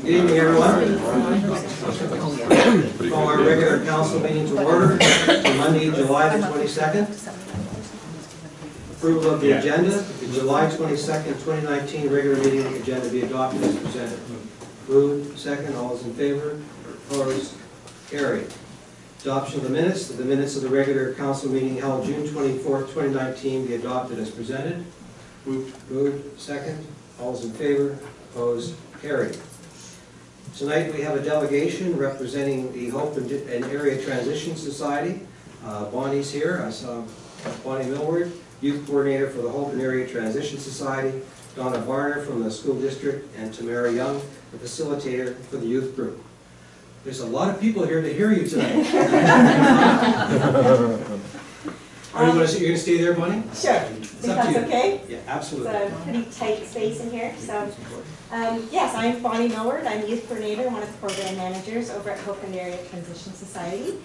Good evening, everyone. Call our regular council meeting to order for Monday, July the 22nd. Approval of the agenda. The July 22nd, 2019 regular meeting agenda be adopted as presented. Moved, second. All those in favor? Opposed? Carried. Adoption of the minutes. The minutes of the regular council meeting held June 24th, 2019 be adopted as presented. Moved, second. All those in favor? Opposed? Carried. Tonight we have a delegation representing the Hope and Area Transition Society. Bonnie's here. I saw Bonnie Millward, Youth Coordinator for the Hope and Area Transition Society, Donna Varner from the School District, and Tamara Young, the Facilitator for the Youth Group. There's a lot of people here to hear you tonight. You're going to stay there, Bonnie? Sure. If that's okay? Yeah, absolutely. It's a pretty tight space in here. So, yes, I'm Bonnie Millward. I'm Youth Coordinator, one of the program managers over at Hope and Area Transition Society.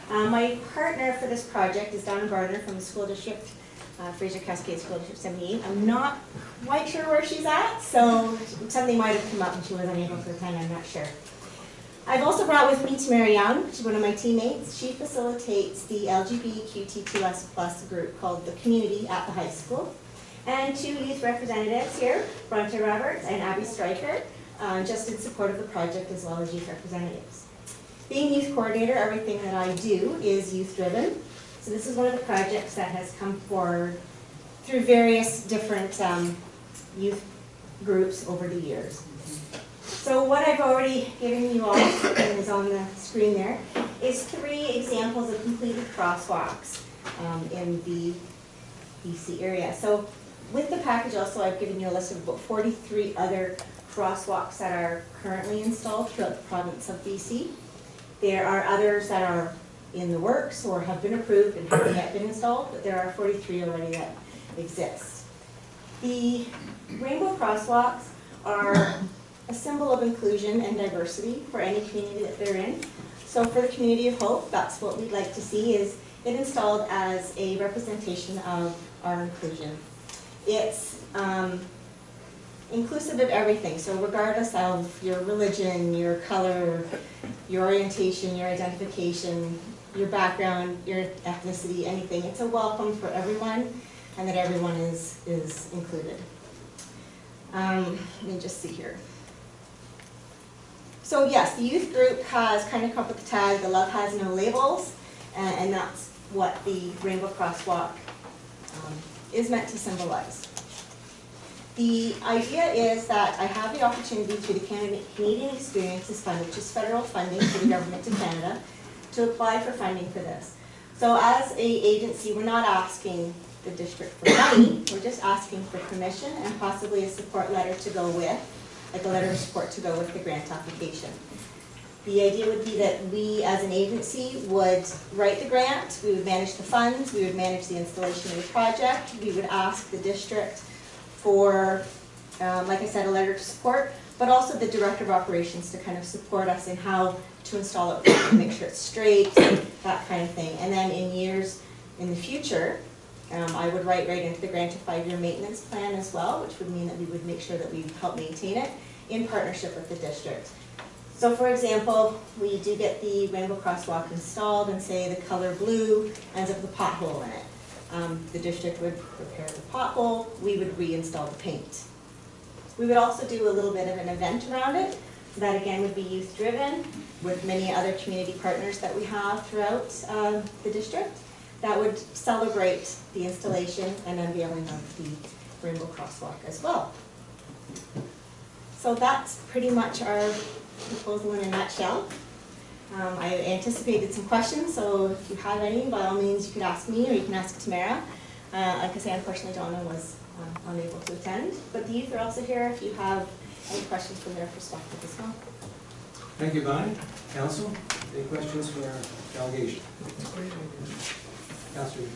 My partner for this project is Donna Varner from the School District, Fraser Cascade School District 78. I'm not quite sure where she's at, so something might have come up and she was unable to attend, I'm not sure. I've also brought with me Tamara Young. She's one of my teammates. She facilitates the LGBTQ2S+ group called The Community at the high school. And two youth representatives here, Bronte Roberts and Abby Stryker, just in support of the project as well as youth representatives. Being youth coordinator, everything that I do is youth driven. So this is one of the projects that has come forward through various different youth groups over the years. So what I've already given you all, and is on the screen there, is 3 examples of completed crosswalks in the BC area. So with the package also, I've given you a list of about 43 other crosswalks that are currently installed throughout the province of BC. There are others that are in the works or have been approved and haven't yet been installed, but there are 43 already that exist. The rainbow crosswalks are a symbol of inclusion and diversity for any community that they're in. So for the community of Hope, that's what we'd like to see, is it installed as a representation of our inclusion. It's inclusive of everything, so regardless of your religion, your color, your orientation, your identification, your background, your ethnicity, anything, it's a welcome for everyone and that everyone is included. Let me just see here. So yes, the youth group has kind of come up with the tag, the love has no labels, and that's what the rainbow crosswalk is meant to symbolize. The idea is that I have the opportunity through the Canadian Experiences Fund, which is federal funding for the Government of Canada, to apply for funding for this. So as an agency, we're not asking the district for money, we're just asking for permission and possibly a support letter to go with, like a letter of support to go with the grant application. The idea would be that we as an agency would write the grant, we would manage the funds, we would manage the installation of the project, we would ask the district for, like I said, a letter of support, but also the director of operations to kind of support us in how to install it, make sure it's straight, that kind of thing. And then in years in the future, I would write right into the grant a 5-year maintenance plan as well, which would mean that we would make sure that we help maintain it in partnership with the district. So for example, we do get the rainbow crosswalk installed and say the color blue ends up with a pothole in it. The district would repair the pothole, we would reinstall the paint. We would also do a little bit of an event around it. That again would be youth driven with many other community partners that we have throughout the district that would celebrate the installation and unveiling of the rainbow crosswalk as well. So that's pretty much our proposal in a nutshell. I anticipated some questions, so if you have any, by all means you could ask me or you can ask Tamara. Like I say, unfortunately Donna was unable to attend, but the youth are also here if you have any questions from their perspective as well. Thank you, Bonnie. Council, any questions for our delegation? Councilor.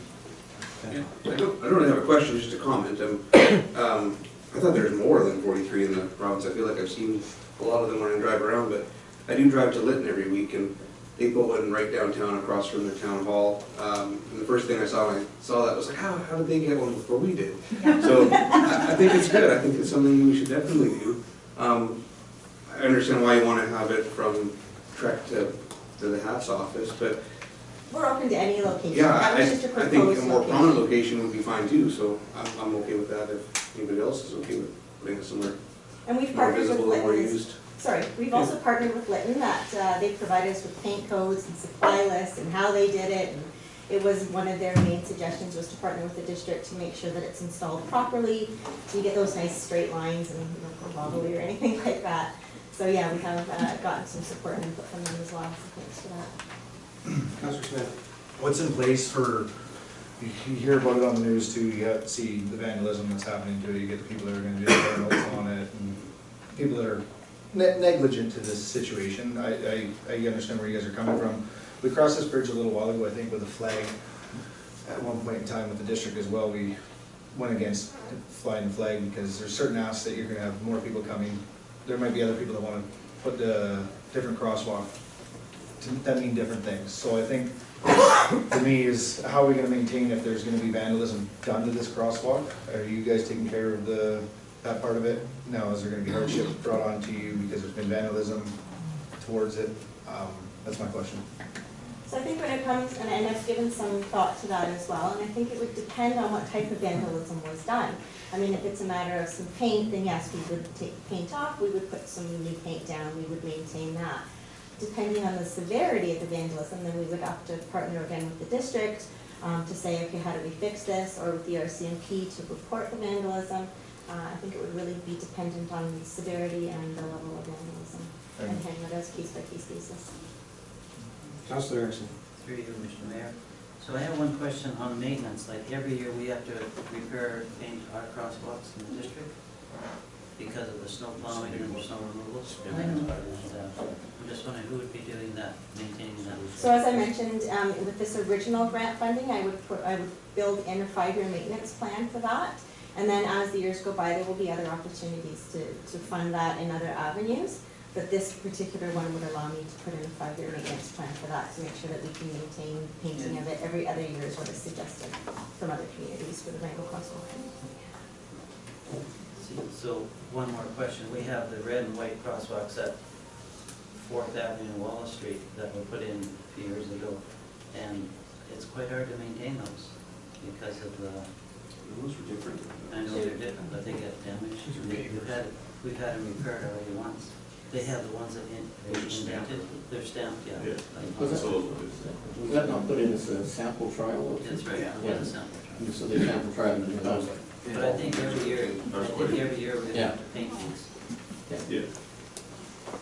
Yeah, I don't really have a question, just a comment. I thought there's more than 43 in the province. I feel like I've seen a lot of them when I drive around, but I do drive to Lytton every week, and they put one right downtown across from the town hall. And the first thing I saw when I saw that was like, how did they get one before we did? Yeah. So I think it's good. I think it's something we should definitely do. I understand why you want to have it from Trek to the Hats office, but We're open to any location. yeah, That I was just a think proposed a more location. prominent location would be fine too, so I'm okay with that if anybody else is okay with putting it somewhere And we've more partnered with visible and more Lytton. used. Sorry, we've also partnered with Lytton that they provided us with paint codes and supply lists and how they did it. And it was one of their main suggestions was to partner with the district to make sure that it's installed properly. So you get those nice straight lines and you don't go wobbly or anything like that. So yeah, we have gotten some support and input from them as well. So thanks for that. Councillor Smith. What's in place for, you hear about it on the news too, you see the vandalism that's happening to it, you get the people that are gonna do the burn on it, and people that are negligent to this situation. I understand where you guys are coming from. We crossed this bridge a little while ago, I think, with a flag. At one point in time with the district as well, we went against flying the flag because there's certain asks that you're gonna have more people coming. There might be other people that wanna put the different crosswalk that mean different things. So I think, for me, is how are we gonna maintain if there's gonna be vandalism done to this crosswalk? Are you guys taking care of that part of it? Now, is there gonna be hardship brought on to you because there's been vandalism towards it? That's my question. So I think when it comes, and I've given some thought to that as well, and I think it would depend on what type of vandalism was done. I mean, if it's a matter of some paint, then yes, we would take paint off, we would put some new paint down, we would maintain that. Depending on the severity of the vandalism, then we would have to partner again with the district to say, okay, how do we fix this, or with the RCMP to report the vandalism. I think it would really be dependent on the severity and the level of vandalism, and handle it as case by case basis. Councillor Erickson. Through you, Mr. Mayor. So I have one question on maintenance. Like every year we have to repair, paint our crosswalks in the district because of the snow plowing and the snow removals. And I'm just wondering who would be doing that, maintaining that. So as I mentioned, with this original grant funding, I would build in a 5-year maintenance plan for that. And then as the years go by, there will be other opportunities to fund that in other avenues. But this particular one would allow me to put in a 5-year maintenance plan for that to make sure that we can maintain painting of it every other year is what is suggested from other communities for the Wrangell Crosswalk. So one more question. We have the red and white crosswalks at 4th Avenue and Wallace Street that were put in a few years ago. And it's quite hard to maintain those because of the... Those are different. I know they're different, but they get damaged. We've had them repaired already once. They have the ones that they're indented. They're stamped, yeah. Was that not put in as a sample trial? That's right, it was a sample trial. So they sample trial in the house. But I think every year we have to paint these. Yeah.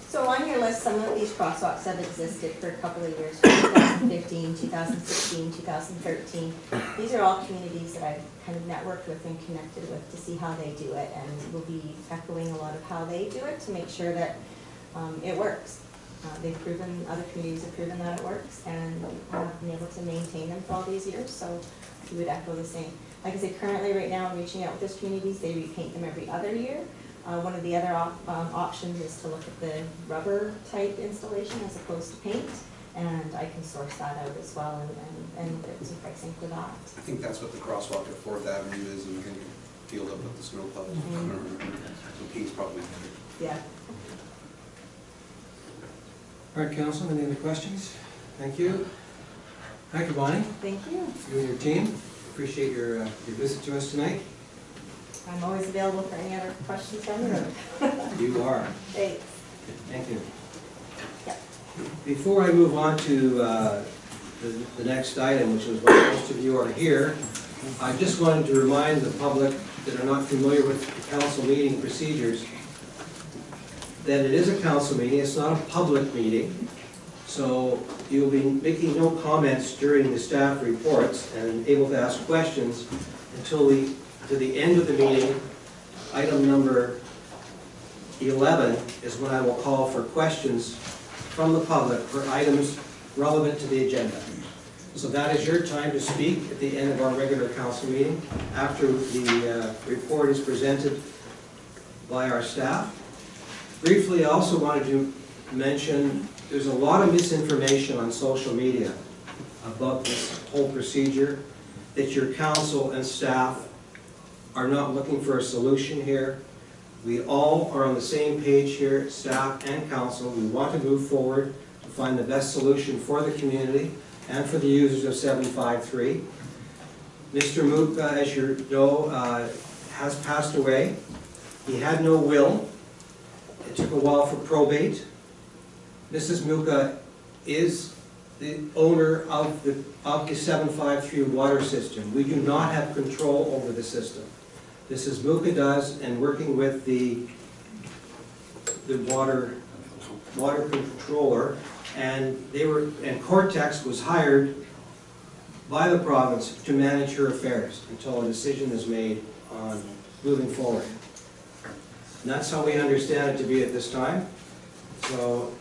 So on your list, some of these crosswalks have existed for a couple of years, 2015, 2016, 2013. These are all communities that I've kind of networked with and connected with to see how they do it, and we'll be echoing a lot of how they do it to make sure that it works. Other communities have proven that it works, and have been able to maintain them for all these years, so we would echo the same. Like I say, currently right now I'm reaching out with those communities, they repaint them every other year. One of the other options is to look at the rubber type installation as opposed to paint, and I can source that out as well and get some pricing for that. I think that's what the crosswalk at 4th Avenue is, and you can field up with the snow plows. So paint's probably better. Yeah. All right, Council, any other questions? Thank you. Thank you, Bonnie. Thank you. You and your team. Appreciate your visit to us tonight. I'm always available for any other questions down the road. You are. Thanks. Thank you. Yep. Before I move on to the next item, which is why most of you are here, I just wanted to remind the public that are not familiar with the council meeting procedures that it is a council meeting, it's not a public meeting. So you'll be making no comments during the staff reports and able to ask questions until to the end of the meeting. Item number 11 is when I will call for questions from the public for items relevant to the agenda. So that is your time to speak at the end of our regular council meeting after the report is presented by our staff. Briefly, I also wanted to mention there's a lot of misinformation on social media about this whole procedure, that your council and staff are not looking for a solution here. We all are on the same page here, staff and council. We want to move forward to find the best solution for the community and for the users of 753. Mr. Mook, as you know, has passed away. He had no will. It took a while for probate. Mrs. Muka is the owner of the 753 water system. We do not have control over the system. Mrs. Muka does, and working with the water controller, and Cortex was hired by the province to manage her affairs until a decision is made on moving forward. And that's how we understand it to be at this time. So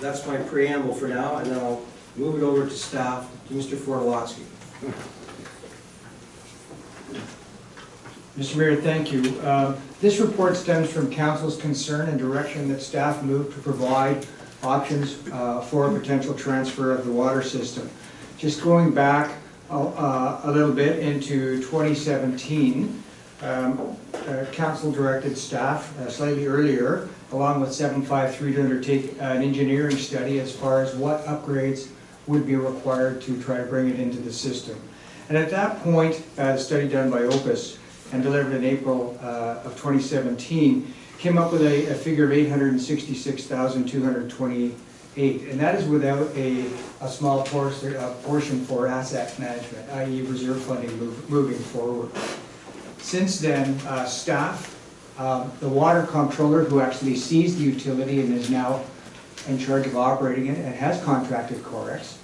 that's my preamble for now, and then I'll move it over to staff, to Mr. Fortolotsky. Mr. Mayor, thank you. This report stems from council's concern and direction that staff move to provide options for a potential transfer of the water system. Just going back a little bit into 2017, council directed staff slightly earlier, along with 753, to undertake an engineering study as far as what upgrades would be required to try to bring it into the system. And at that point, a study done by Opus and delivered in April of 2017 came up with a figure of 866,228, and that is without a small portion for asset management, i.e. reserve funding moving forward. Since then, staff, the water comptroller who actually sees the utility and is now in charge of operating it and has contracted Corex,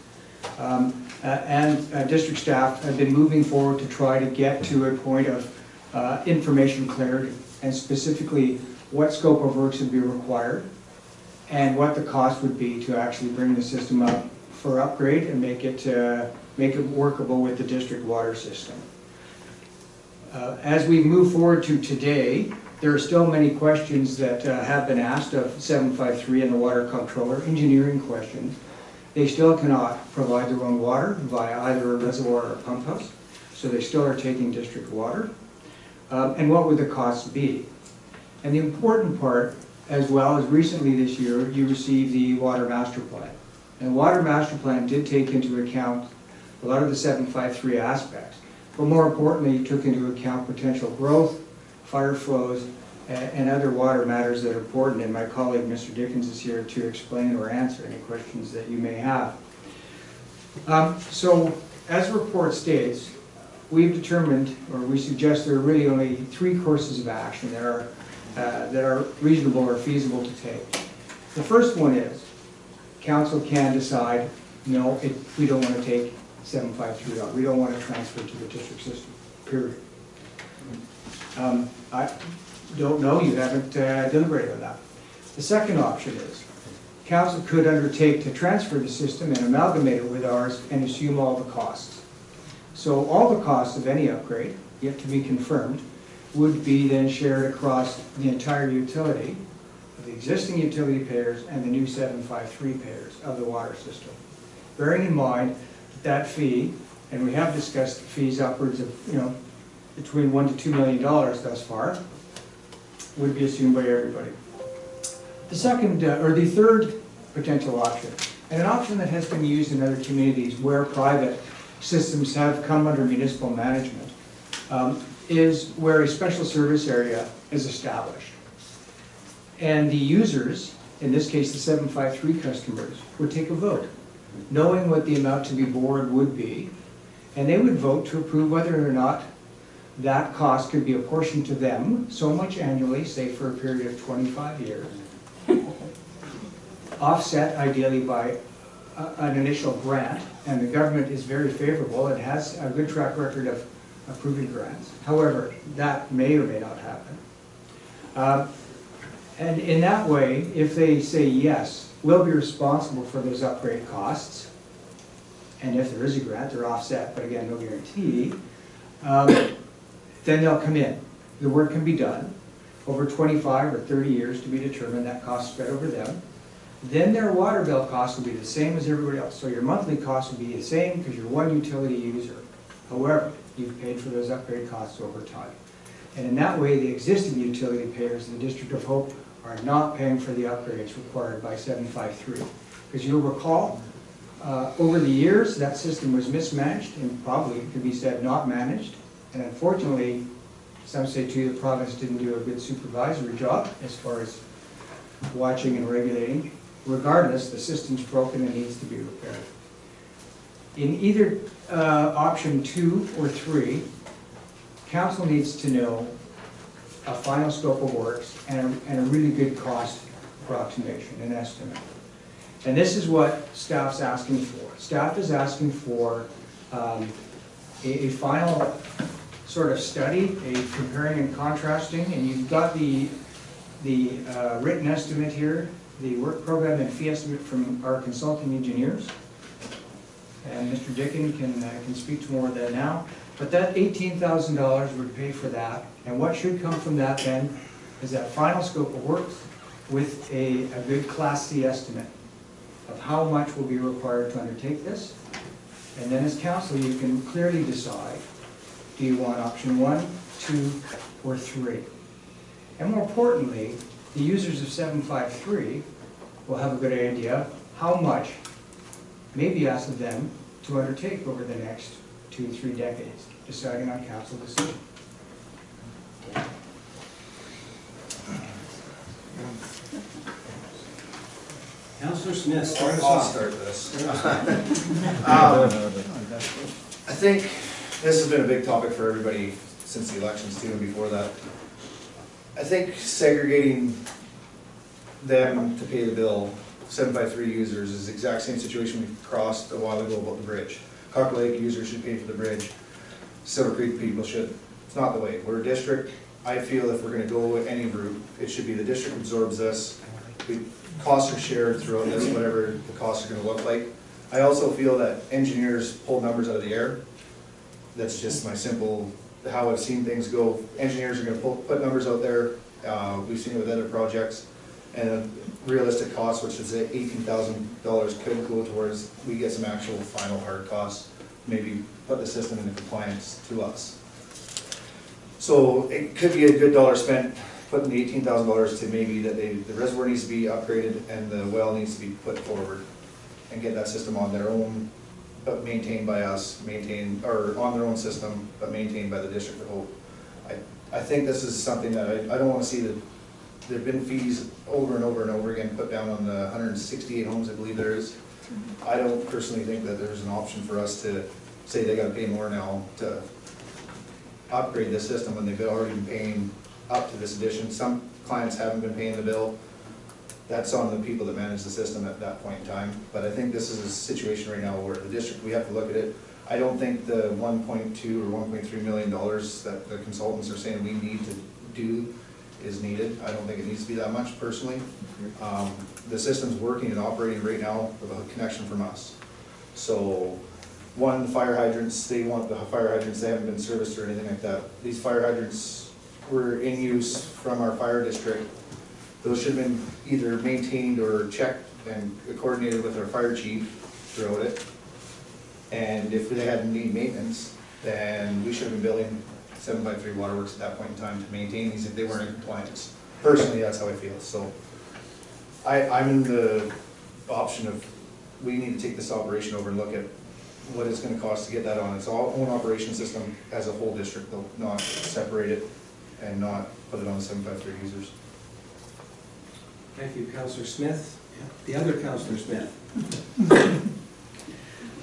and district staff have been moving forward to try to get to a point of information clarity, and specifically what scope of works would be required and what the cost would be to actually bring the system up for upgrade and make it workable with the district water system. As we move forward to today, there are still many questions that have been asked of 753 and the water comptroller, engineering questions. They still cannot provide their own water via either a reservoir or a pump house, so they still are taking district water. And what would the costs be? And the important part, as well, as recently this year, you received the Water Master Plan. And the Water Master Plan did take into account a lot of the 753 aspects, but more importantly, took into account potential growth, fire flows, and other water matters that are important. And my colleague, Mr. Dickens, is here to explain or answer any questions that you may have. So, as the report states, we've determined, or we suggest, there are really only 3 courses of action that are reasonable or feasible to take. The first one is, council can decide, no, we don't want to take 753 out. We don't want to transfer to the district system, period. I don't know, you haven't deliberated on that. The second option is, council could undertake to transfer the system and amalgamate it with ours and assume all the costs. So all the costs of any upgrade, yet to be confirmed, would be then shared across the entire utility, the existing utility payers and the new 753 payers of the water system. Bearing in mind that fee, and we have discussed fees upwards of, between $1 to $2 million thus far, would be assumed by everybody. The second, or the third potential option, and an option that has been used in other communities where private systems have come under municipal management, is where a special service area is established. And the users, in this case the 753 customers, would take a vote, knowing what the amount to be borne would be, and they would vote to approve whether or not that cost could be apportioned to them so much annually, say for a period of 25 years, offset ideally by an initial grant, and the government is very favorable and has a good track record of approving grants. However, that may or may not happen. And in that way, if they say yes, we'll be responsible for those upgrade costs, and if there is a grant, they're offset, but again, no guarantee, then they'll come in. The work can be done over 25 or 30 years to be determined, that cost spread over them. Then their water bill cost will be the same as everybody else. So your monthly cost will be the same because you're one utility user. However, you've paid for those upgrade costs over time. And in that way, the existing utility payers in the District of Hope are not paying for the upgrades required by 753. Because you'll recall, over the years, that system was mismanaged and probably could be said not managed. And unfortunately, some say too, the province didn't do a good supervisory job as far as watching and regulating. Regardless, the system's broken and needs to be repaired. In either option 2 or 3, council needs to know a final scope of works and a really good cost approximation, an estimate. And this is what staff's asking for. Staff is asking for a final sort of study, a comparing and contrasting, and you've got the written estimate here, the work program and fee estimate from our consulting engineers. And Mr. Dickin can speak to more of that now. But that $18,000 would pay for that. And what should come from that then is that final scope of works with a good Class C estimate of how much will be required to undertake this. And then as council, you can clearly decide, do you want option 1, 2, or 3? And more importantly, the users of 753 will have a good idea how much may be asked of them to undertake over the next 2 to 3 decades, deciding on council decision. Councillor Smith, start us I'll off. start this. I think this has been a big topic for everybody since the elections too, and before that. I think segregating them to pay the bill, 753 users, is the exact same situation we crossed a while ago about the bridge. Copper Lake users should pay for the bridge, Silver Creek people should. It's not the way. We're a district. I feel if we're going to go any route, it should be the district absorbs this. Costs are shared throughout this, whatever the costs are going to look like. I also feel that engineers pull numbers out of the air. That's just my simple, how I've seen things go. Engineers are going to put numbers out there. We've seen it with other projects. And realistic costs, which is $18,000, could go towards, we get some actual final hard costs, maybe put the system into compliance to us. So it could be a good dollar spent putting the $18,000 to maybe that the reservoir needs to be upgraded and the well needs to be put forward and get that system on their own, but maintained by us, or on their own system, but maintained by the District of Hope. I think this is something that I don't want to see that there've been fees over and over and over again put down on the 168 homes I believe there is. I don't personally think that there's an option for us to say they got to pay more now to upgrade this system when they've already been paying up to this addition. Some clients haven't been paying the bill. That's on the people that manage the system at that point in time. But I think this is a situation right now where the district, we have to look at it. I don't think the $1.2 or $1.3 million that the consultants are saying we need to do is needed. I don't think it needs to be that much personally. The system's working and operating right now with a connection from us. So one, the fire hydrants, they want the fire hydrants, they haven't been serviced or anything like that. These fire hydrants were in use from our fire district. Those should have been either maintained or checked and coordinated with our fire chief throughout it. And if they had need maintenance, then we should have been billing 753 Waterworks at that point in time to maintain these if they weren't in compliance. Personally, that's how I feel. So I'm in the option of we need to take this operation over and look at what it's going to cost to get that on its own operation system as a whole district, though, not separate it and not put it on the 753 users. Thank you, Councillor Smith. The other Councillor Smith.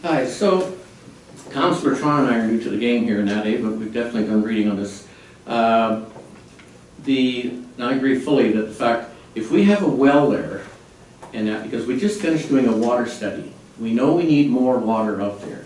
Hi, so Councillor Tron and I are new to the game here in that, but we've definitely done reading on this. And I agree fully that the fact, if we have a well there, and that, because we just finished doing a water study, we know we need more water out there.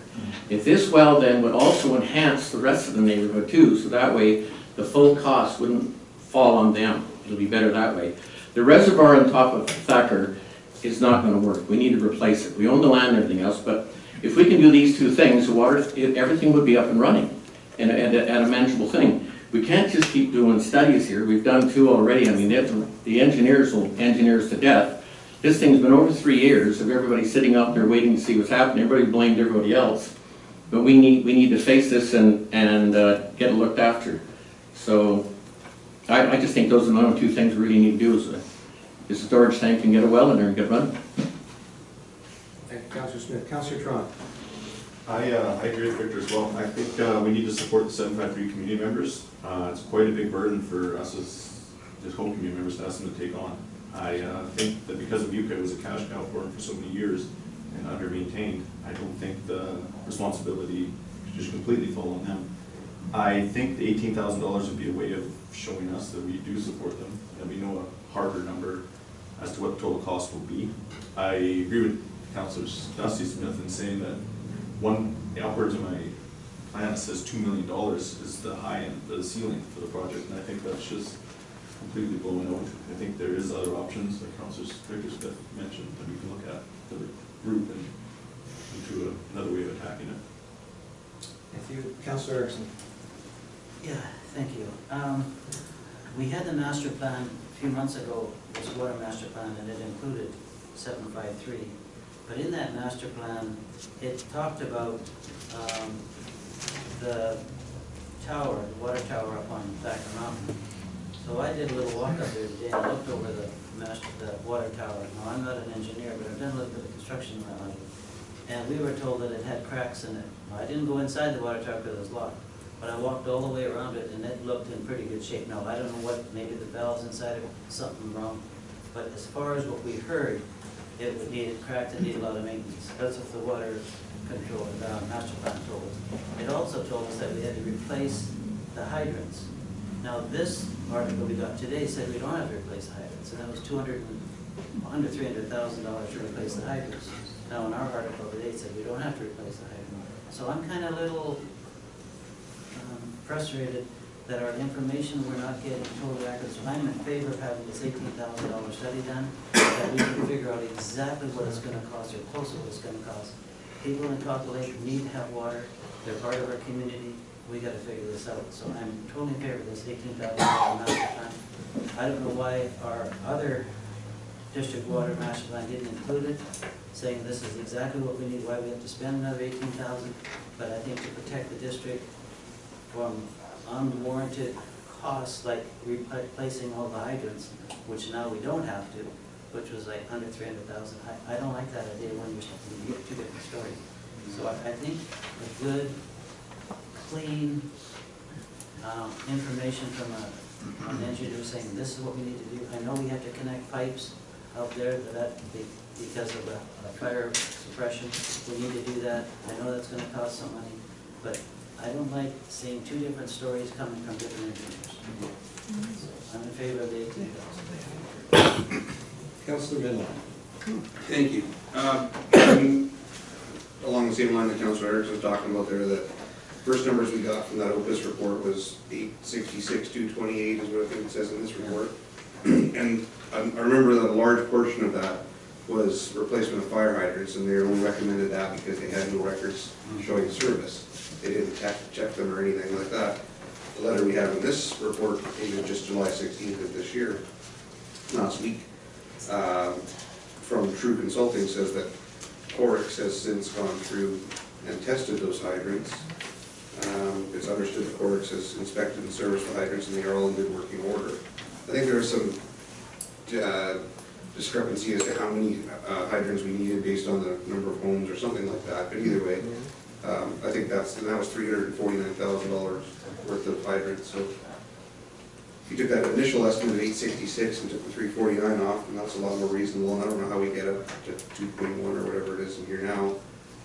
If this well then would also enhance the rest of the neighborhood too, so that way the full cost wouldn't fall on them. It'll be better that way. The reservoir on top of Thacker is not going to work. We need to replace it. We own the land and everything else, but if we can do these two things, the water, everything would be up and running and a manageable thing. We can't just keep doing studies here. We've done 2 already. I mean, the engineers will engineer us to death. This thing's been over 3 years of everybody sitting out there waiting to see what's happening. Everybody blamed everybody else. But we need to face this and get it looked after. So I just think those are the only two things we really need to do is a storage tank and get a well in there and get running. Thank you, Councillor Smith. Councillor Tron. I agree with Victor as well. I think we need to support the 753 community members. It's quite a big burden for us as just whole community members to ask them to take on. I think that because of UCA was a cash cow for them for so many years and under-maintained, I don't think the responsibility should just completely fall on them. I think the $18,000 would be a way of showing us that we do support them, and we know a harder number as to what the total cost will be. I agree with Councillor Dusty Smith in saying that upwards of my plan says $2 million is the high end, the ceiling for the project, and I think that's just completely blowing out. I think there is other options, like Councillor Victor Smith mentioned, that we can look at for the group and into another way of attacking it. Thank you. Councillor Erickson. Yeah, thank you. We had the master plan a few months ago, it was a water master plan, and it included 753. But in that master plan, it talked about the tower, the water tower up on Thacker Mountain. So I did a little walk up there today and looked over the water tower. Now, I'm not an engineer, but I've done a little bit of construction in my life. And we were told that it had cracks in it. Now, I didn't go inside the water tower because it was locked, but I walked all the way around it and it looked in pretty good shape. Now, I don't know what, maybe the valves inside it, something wrong. But as far as what we heard, it would need cracked and need a lot of maintenance. That's what the water control, master plan told us. It also told us that we had to replace the hydrants. Now, this article we got today said we don't have to replace the hydrants, and that was under $300,000 to replace the hydrants. Now, in our article today, it said we don't have to replace the hydrant. So I'm kind of a little frustrated that our information we're not getting totally accurate. So I'm in favor of having this $18,000 study done, that we can figure out exactly what it's going to cost, or close to what it's going to cost. People in Copper Lake need to have water. They're part of our community. We got to figure this out. So I'm totally in favor of this $18,000 master plan. I don't know why our other district water master plan didn't include it, saying this is exactly what we need, why we have to spend another $18,000. But I think to protect the district from unwarranted costs like replacing all the hydrants, which now we don't have to, which was like under $300,000. I don't like that idea when you get two different stories. So I think a good, clean information from an engineer saying this is what we need to do. I know we have to connect pipes out there because of the fire suppression. We need to do that. I know that's going to cost some money, but I don't like seeing two different stories coming from different engineers. So I'm in favor of the $18,000. Councillor Midland. Thank you. Along the same line that Councillor Erickson was talking about there, the first numbers we got from that OPIS report was 866, 228 is what I think it says in this report. And I remember that a large portion of that was replacement of fire hydrants, and they only recommended that because they had no records showing service. They didn't check them or anything like that. The letter we have in this report, dated just July 16th of this year, last week, from True Consulting says that Corix has since gone through and tested those hydrants. It's understood that Corix has inspected and serviced the hydrants, and they are all in good working order. I think there is some discrepancy as to how many hydrants we needed based on the number of homes or something like that, but either way, I think that was $349,000 worth of hydrants. So if you took that initial estimate of 866 and took the 349 off, and that's a lot more reasonable, and I don't know how we get up to 2.1 or whatever it is in here now.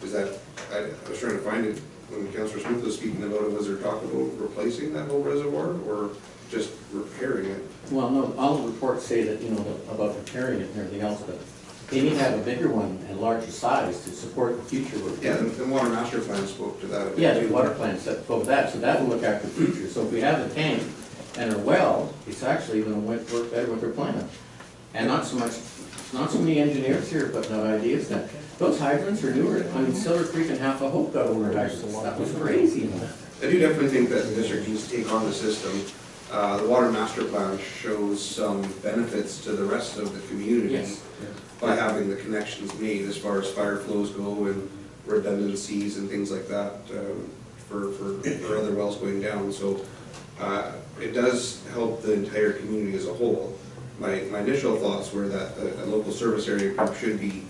Is that, I was trying to find it when Councillor Smith was speaking about it, was there talk about replacing that whole reservoir or just repairing it? Well, no, all the reports say that, about repairing it and everything else, but they need to have a bigger one and larger size to support the future work. Yeah, the water master plan spoke to that. Yeah, the water plan spoke to that, so that will look after the future. So if we have the tank and a well, it's actually going to work better with their plan. And not so many engineers here putting out ideas that those hydrants are newer. I mean, Silver Creek and Half a Hope got older hydrants. That was crazy. I do definitely think that the district needs to take on the system. The water master plan shows some benefits to the rest of the community. Yes. By having the connections made as far as fire flows go and redundancies and things like that for other wells going down. So it does help the entire community as a whole. My initial thoughts were that a local service area group should be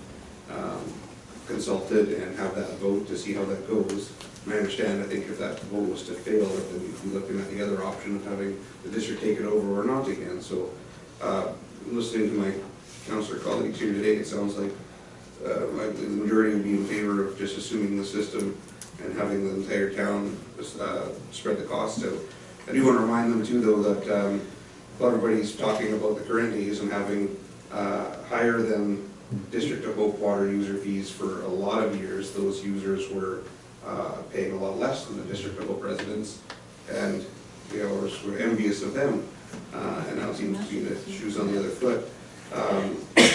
consulted and have that vote to see how that goes. And I understand, I think if that vote was to fail, that then we'd be looking at the other option of having the district take it over or not again. So listening to my councillor colleagues here today, it sounds like the majority would be in favor of just assuming the system and having the entire town spread the cost out. I do want to remind them too, though, that everybody's talking about the current days and having higher than District of Hope water user fees for a lot of years. Those users were paying a lot less than the District of Hope residents, and we're envious of them. And now it seems to be the shoes on the other foot.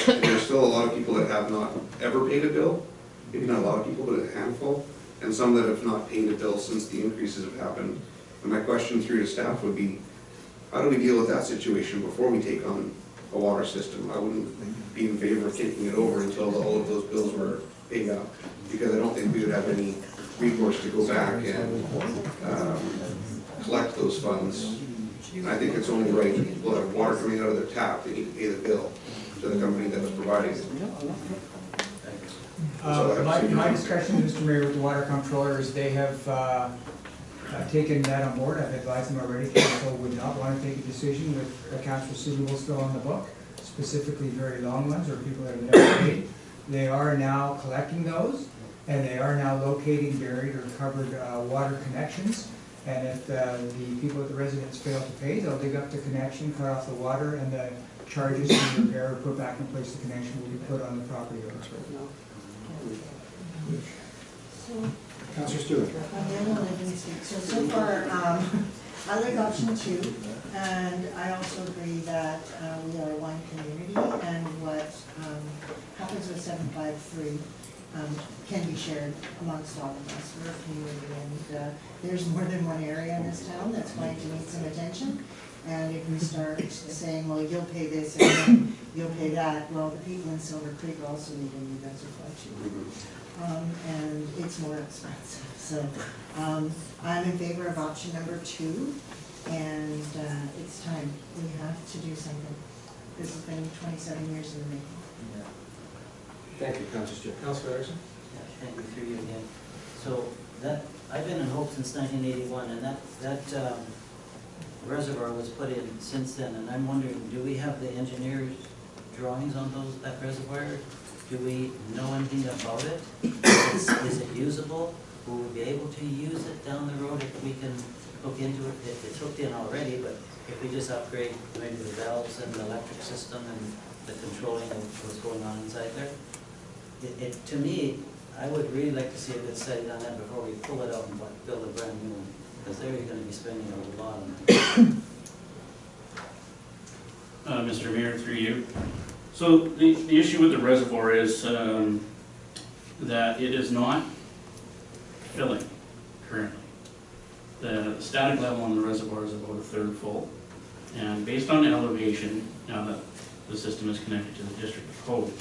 There's still a lot of people that have not ever paid a bill. Maybe not a lot of people, but a handful, and some that have not paid a bill since the increases have happened. And my question through to staff would be, how do we deal with that situation before we take on a water system? I wouldn't be in favor of taking it over until all of those bills were paid up, because I don't think we would have any recourse to go back and collect those funds. I think it's only right that people that have water coming out of their tap, they need to pay the bill to the company that was providing it. My discussion, Mr. Mayor, with the water comptroller is they have taken that on board. I've advised them already, council would not want to take a decision with accounts receivable still on the book, specifically very long ones or people that have never paid. They are now collecting those, and they are now locating buried or covered water connections. And if the people at the residence fail to pay, they'll dig up the connection, cut off the water, and the charges to repair or put back in place the connection will be put on the property owner. Councillor Stewart. So far, I like option 2, and I also agree that we are one community, and what happens with 753 can be shared amongst all of us. We're a community, and there's more than one area in this town that's going to need some attention. And if we start saying, well, you'll pay this and then you'll pay that, well, the people in Silver Creek also need a new reservoir too. And it's more expensive. So I'm in favor of option number 2, and it's time. We have to do something. This has been 27 years in the making. Thank you, Councillor Stewart. Councillor Erickson. Yeah, thank you through you again. So that, I've been in Hope since 1981, and that reservoir was put in since then, and I'm wondering, do we have the engineer's drawings on that reservoir? Do we know anything about it? Is it usable? Will we be able to use it down the road if we can hook into it? It's hooked in already, but if we just upgrade maybe the valves and the electric system and the controlling of what's going on inside there, to me, I would really like to see a good study on that before we pull it out and build a brand new one, because there you're going to be spending a lot on it. Mr. Mayor, through you. So the issue with the reservoir is that it is not filling currently. The static level on the reservoir is about a third full, and based on the elevation, now that the system is connected to the District of Hope,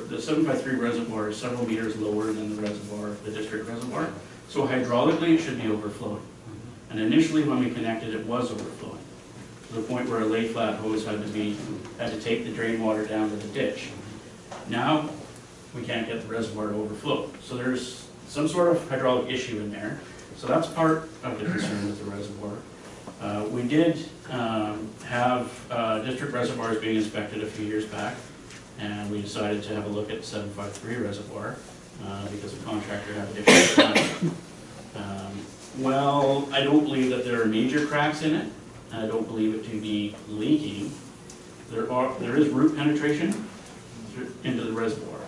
the 753 reservoir is several meters lower than the reservoir, the district reservoir, so hydraulically it should be overflowing. And initially when we connected, it was overflowing, to the point where a lay flat hose had to take the drain water down to the ditch. Now we can't get the reservoir to overflow, so there's some sort of hydraulic issue in there. So that's part of the concern with the reservoir. We did have district reservoirs being inspected a few years back, and we decided to have a look at 753 reservoir because the contractor had a different plan. Well, I don't believe that there are major cracks in it. I don't believe it to be leaking. There is root penetration into the reservoir,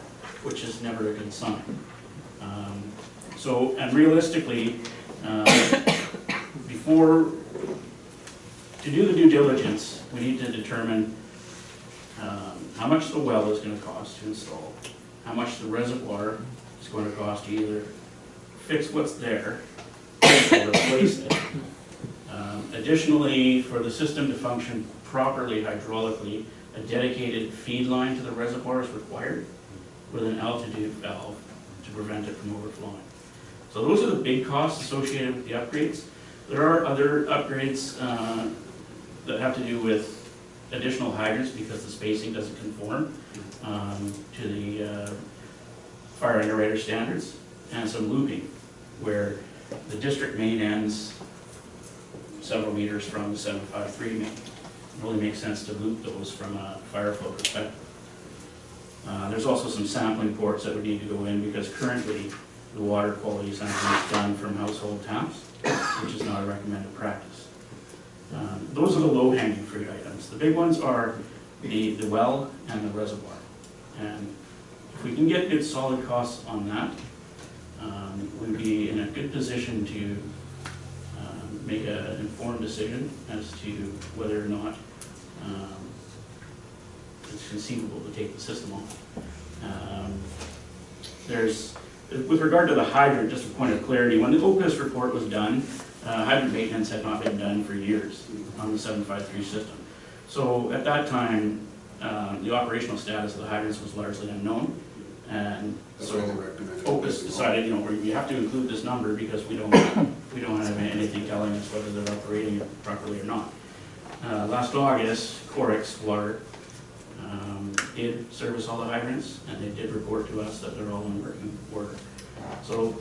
which is never a good sign. And realistically, to do the due diligence, we need to determine how much the well is going to cost to install, how much the reservoir is going to cost to either fix what's there or replace it. Additionally, for the system to function properly hydraulically, a dedicated feed line to the reservoir is required with an altitude valve to prevent it from overflowing. So those are the big costs associated with the upgrades. There are other upgrades that have to do with additional hydrants because the spacing doesn't conform to the fire underwriter standards, and some looping where the district main ends several meters from the 753 main. It really makes sense to loop those from a fire flow perspective. There's also some sampling ports that would need to go in because currently the water quality sampling is done from household taps, which is not a recommended practice. Those are the low-hanging fruit items. The big ones are the well and the reservoir. And if we can get good solid costs on that, we'd be in a good position to make an informed decision as to whether or not it's conceivable to take the system on. With regard to the hydrant, just a point of clarity, when the OPIS report was done, hydrant maintenance had not been done for years on the 753 system. So at that time, the operational status of the hydrants was largely unknown. And so OPIS decided, you have to include this number because we don't have anything telling us whether they're operating properly or not. Last August, Corix Water did service all the hydrants, and they did report to us that they're all in working order. So,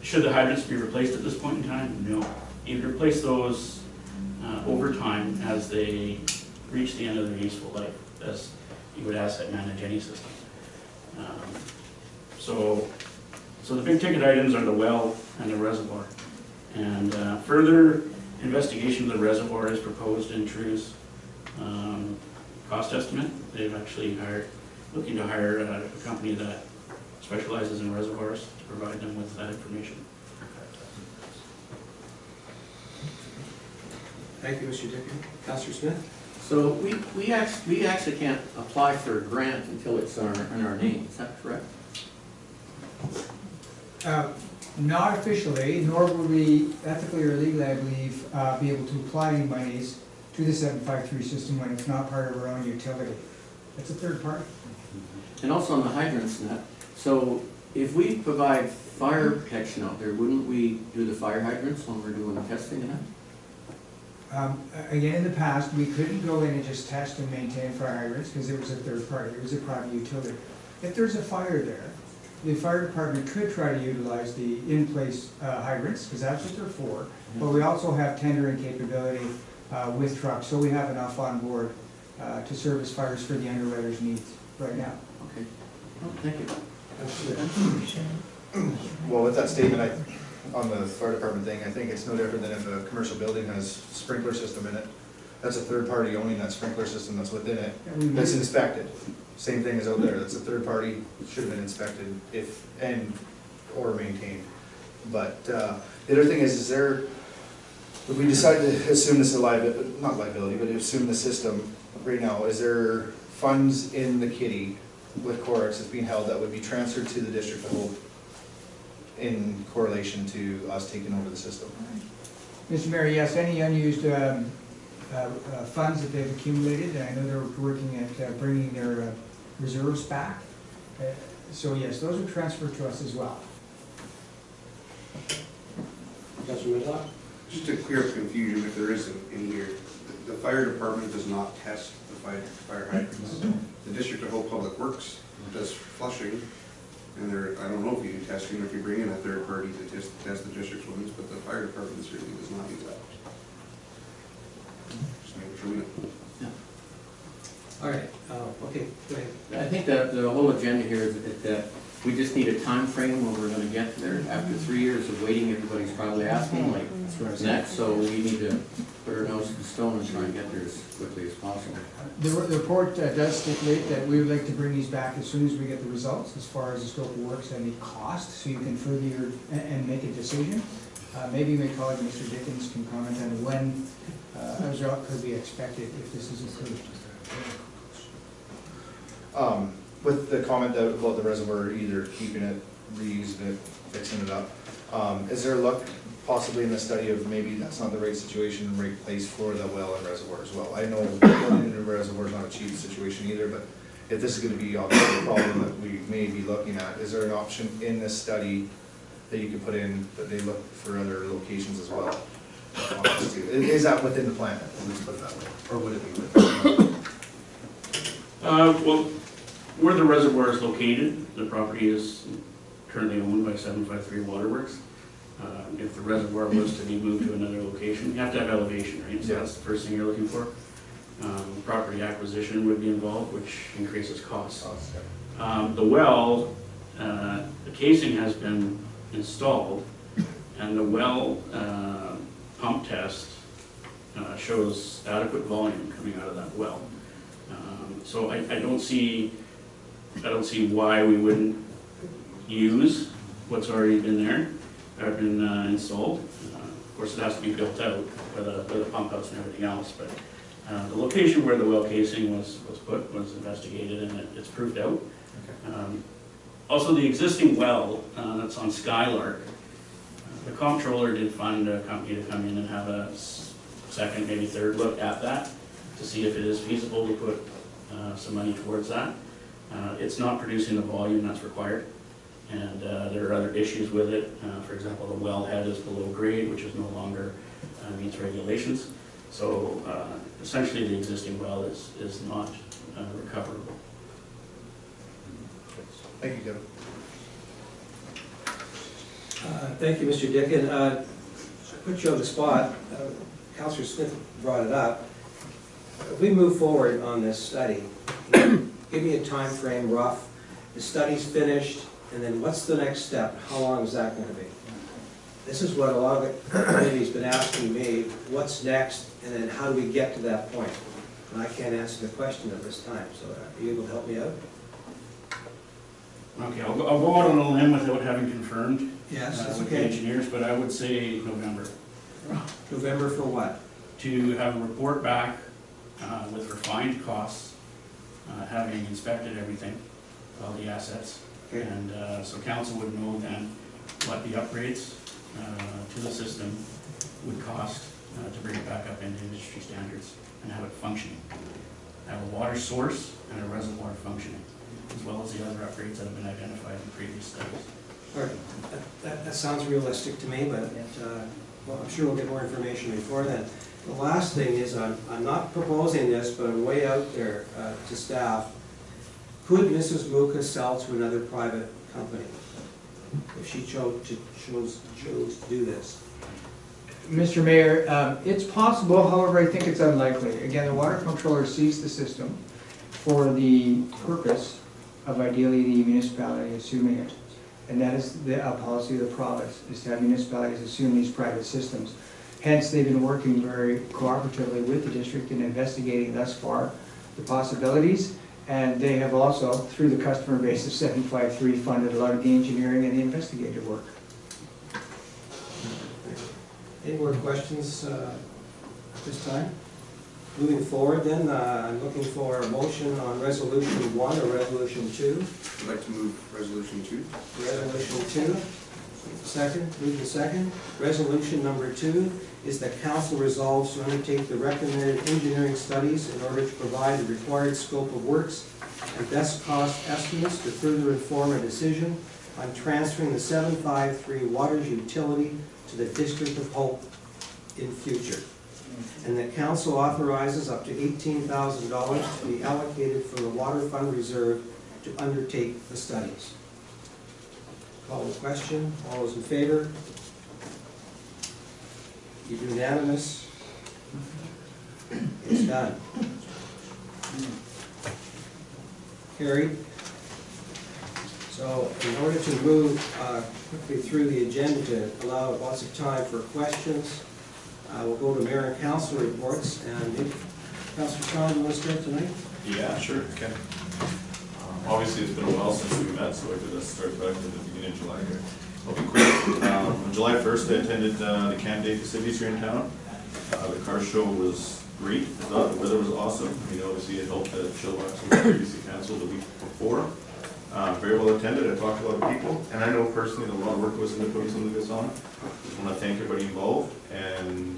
should the hydrants be replaced at this point in time? No. You'd replace those over time as they reach the end of their useful life, as you would asset manage any system. So the big ticket items are the well and the reservoir. And further investigation of the reservoir is proposed in TRU's cost estimate. They've actually looking to hire a company that specializes in reservoirs to provide them with that information. Thank you, Mr. Dickon. Councillor Smith? So we actually can't apply for a grant until it's in our name, is that correct? Not officially, nor would we ethically or legally, I believe, be able to apply any monies to the 753 system when it's not part of our own utility. It's a third party. And also on the hydrants net, so if we provide fire protection out there, wouldn't we do the fire hydrants when we're doing the testing and that? Again, in the past, we couldn't go in and just test and maintain fire hydrants because it was a third party, it was a private utility. If there's a fire there, the fire department could try to utilize the in-place hydrants, because that's what they're for, but we also have tendering capability with trucks, so we have enough on board to service fires for the underwriter's needs right now. Okay, oh, thank you. Well, with that statement, on the fire department thing, I think it's no different than if a commercial building has sprinkler system in it. That's a third party owning that sprinkler system that's within it, that's inspected. Same thing as out there, that's a third party, should have been inspected or maintained. But the other thing is there, if we decide to assume this is not liability, but assume the system right now, is there funds in the kitty with Corix that's being held that would be transferred to the district to hold in correlation to us taking over the system? Mr. Mayor, yes, any unused funds that they've accumulated, and I know they're working at bringing their reserves back. So yes, those are transferred to us as well. Councillor Whitlock? Just to clear up confusion, if there isn't in here, the fire department does not test the fire hydrants. The District of Hope Public Works does flushing, and I don't know if you do testing or if you bring in a third party to test the district's ones, but the fire department certainly does not do that. Just make sure we know. All right, okay, go ahead. I think that the whole agenda here is that we just need a time frame when we're going to get there. After 3 years of waiting, everybody's probably asking, like, what's next? So we need to put our nose to the stone and try and get there as quickly as possible. The report does stipulate that we would like to bring these back as soon as we get the results, as far as the scope of works and the cost, so you can further and make a decision. Maybe my colleague, Mr. Dickens, can comment on when a result could be expected if this is approved. With the comment about the reservoir, either keeping it, reusing it, fixing it up, is there luck possibly in the study of maybe that's not the right situation, right place for the well and reservoir as well? I know building a reservoir is not a cheap situation either, but if this is going to be obviously a problem that we may be looking at, is there an option in this study that you can put in, but they look for other locations as well. Is that within the plan? Let's put it that way. Or would it be within? Well, where the reservoir is located, the property is currently owned by 753 Waterworks. If the reservoir was to be moved to another location, you have to have elevation, right? So that's the first thing you're looking for. Property acquisition would be involved, which increases costs. The well, the casing has been installed, and the well pump test shows adequate volume coming out of that well. So I don't see why we wouldn't use what's already been there, or been installed. Of course, it has to be built out with a pump house and everything else, but the location where the well casing was put was investigated, and it's proved out. Also, the existing well that's on Skylark, the comptroller did find a company to come in and have a second, maybe third look at that to see if it is feasible to put some money towards that. It's not producing the volume that's required, and there are other issues with it. For example, the wellhead is below grade, which is no longer meets regulations. So essentially, the existing well is not recoverable. Thank you, Kevin. Thank you, Mr. Dickin. I put you on the spot. Councillor Smith brought it up. If we move forward on this study, give me a time frame, rough. The study's finished, and then what's the next step? How long is that going to be? This is what a lot of the community's been asking me. What's next, and then how do we get to that point? And I can't answer the question at this time. So are you able to help me out? Okay, I'll go out on a limb without having confirmed Yes, that's with the okay. engineers, but I would say November. November for what? To have a report back with refined costs, having inspected everything, all the assets. Okay. And so council would know then what the upgrades to the system would cost to bring it back up into industry standards and have it functioning. Have a water source and a reservoir functioning, as well as the other upgrades that have been identified in previous studies. All right. That sounds realistic to me, but well, I'm sure we'll get more information before then. The last thing is, I'm not proposing this, but I'm way out there to staff. Could Mrs. Muka sell to another private company if she chose to do this? Mr. Mayor, it's possible, however, I think it's unlikely. Again, the water controller sees the system for the purpose of ideally the municipality assuming it. And that is the policy of the province, is to have municipalities assume these private systems. Hence, they've been working very cooperatively with the district in investigating thus far the possibilities. And they have also, through the customer base of 753, funded a lot of the engineering and the investigative work. Any more questions at this time? Moving forward then, I'm looking for a motion on resolution 1 or resolution 2. I'd like to move resolution 2. Resolution 2. Second, move to second. Resolution number 2 is that council resolves to undertake the recommended engineering studies in order to provide the required scope of works and best cost estimates to further inform a decision on transferring the 753 Waters utility to the District of Hope in future. And that council authorizes up to $18,000 to be allocated from the Water Fund Reserve to undertake the studies. Call the question. All those in favor? Unanimous. It's done. Carried. So in order to move quickly through the agenda to allow lots of time for questions, we'll go to mayor and council reports. And Councilor Sean, do you want to start tonight? Yeah, sure, okay. Obviously, it's been a while since we met, so I could start back to the beginning of July here. I'll be quick. On July 1st, I attended the Camp Day festivities here in town. The car show was great. I thought the weather was awesome. I mean, obviously, it helped that Chilliwack was previously canceled the week before. Very well attended. I talked to a lot of people, and I know personally that a lot of work goes into putting something like this on. Just want to thank everybody involved. And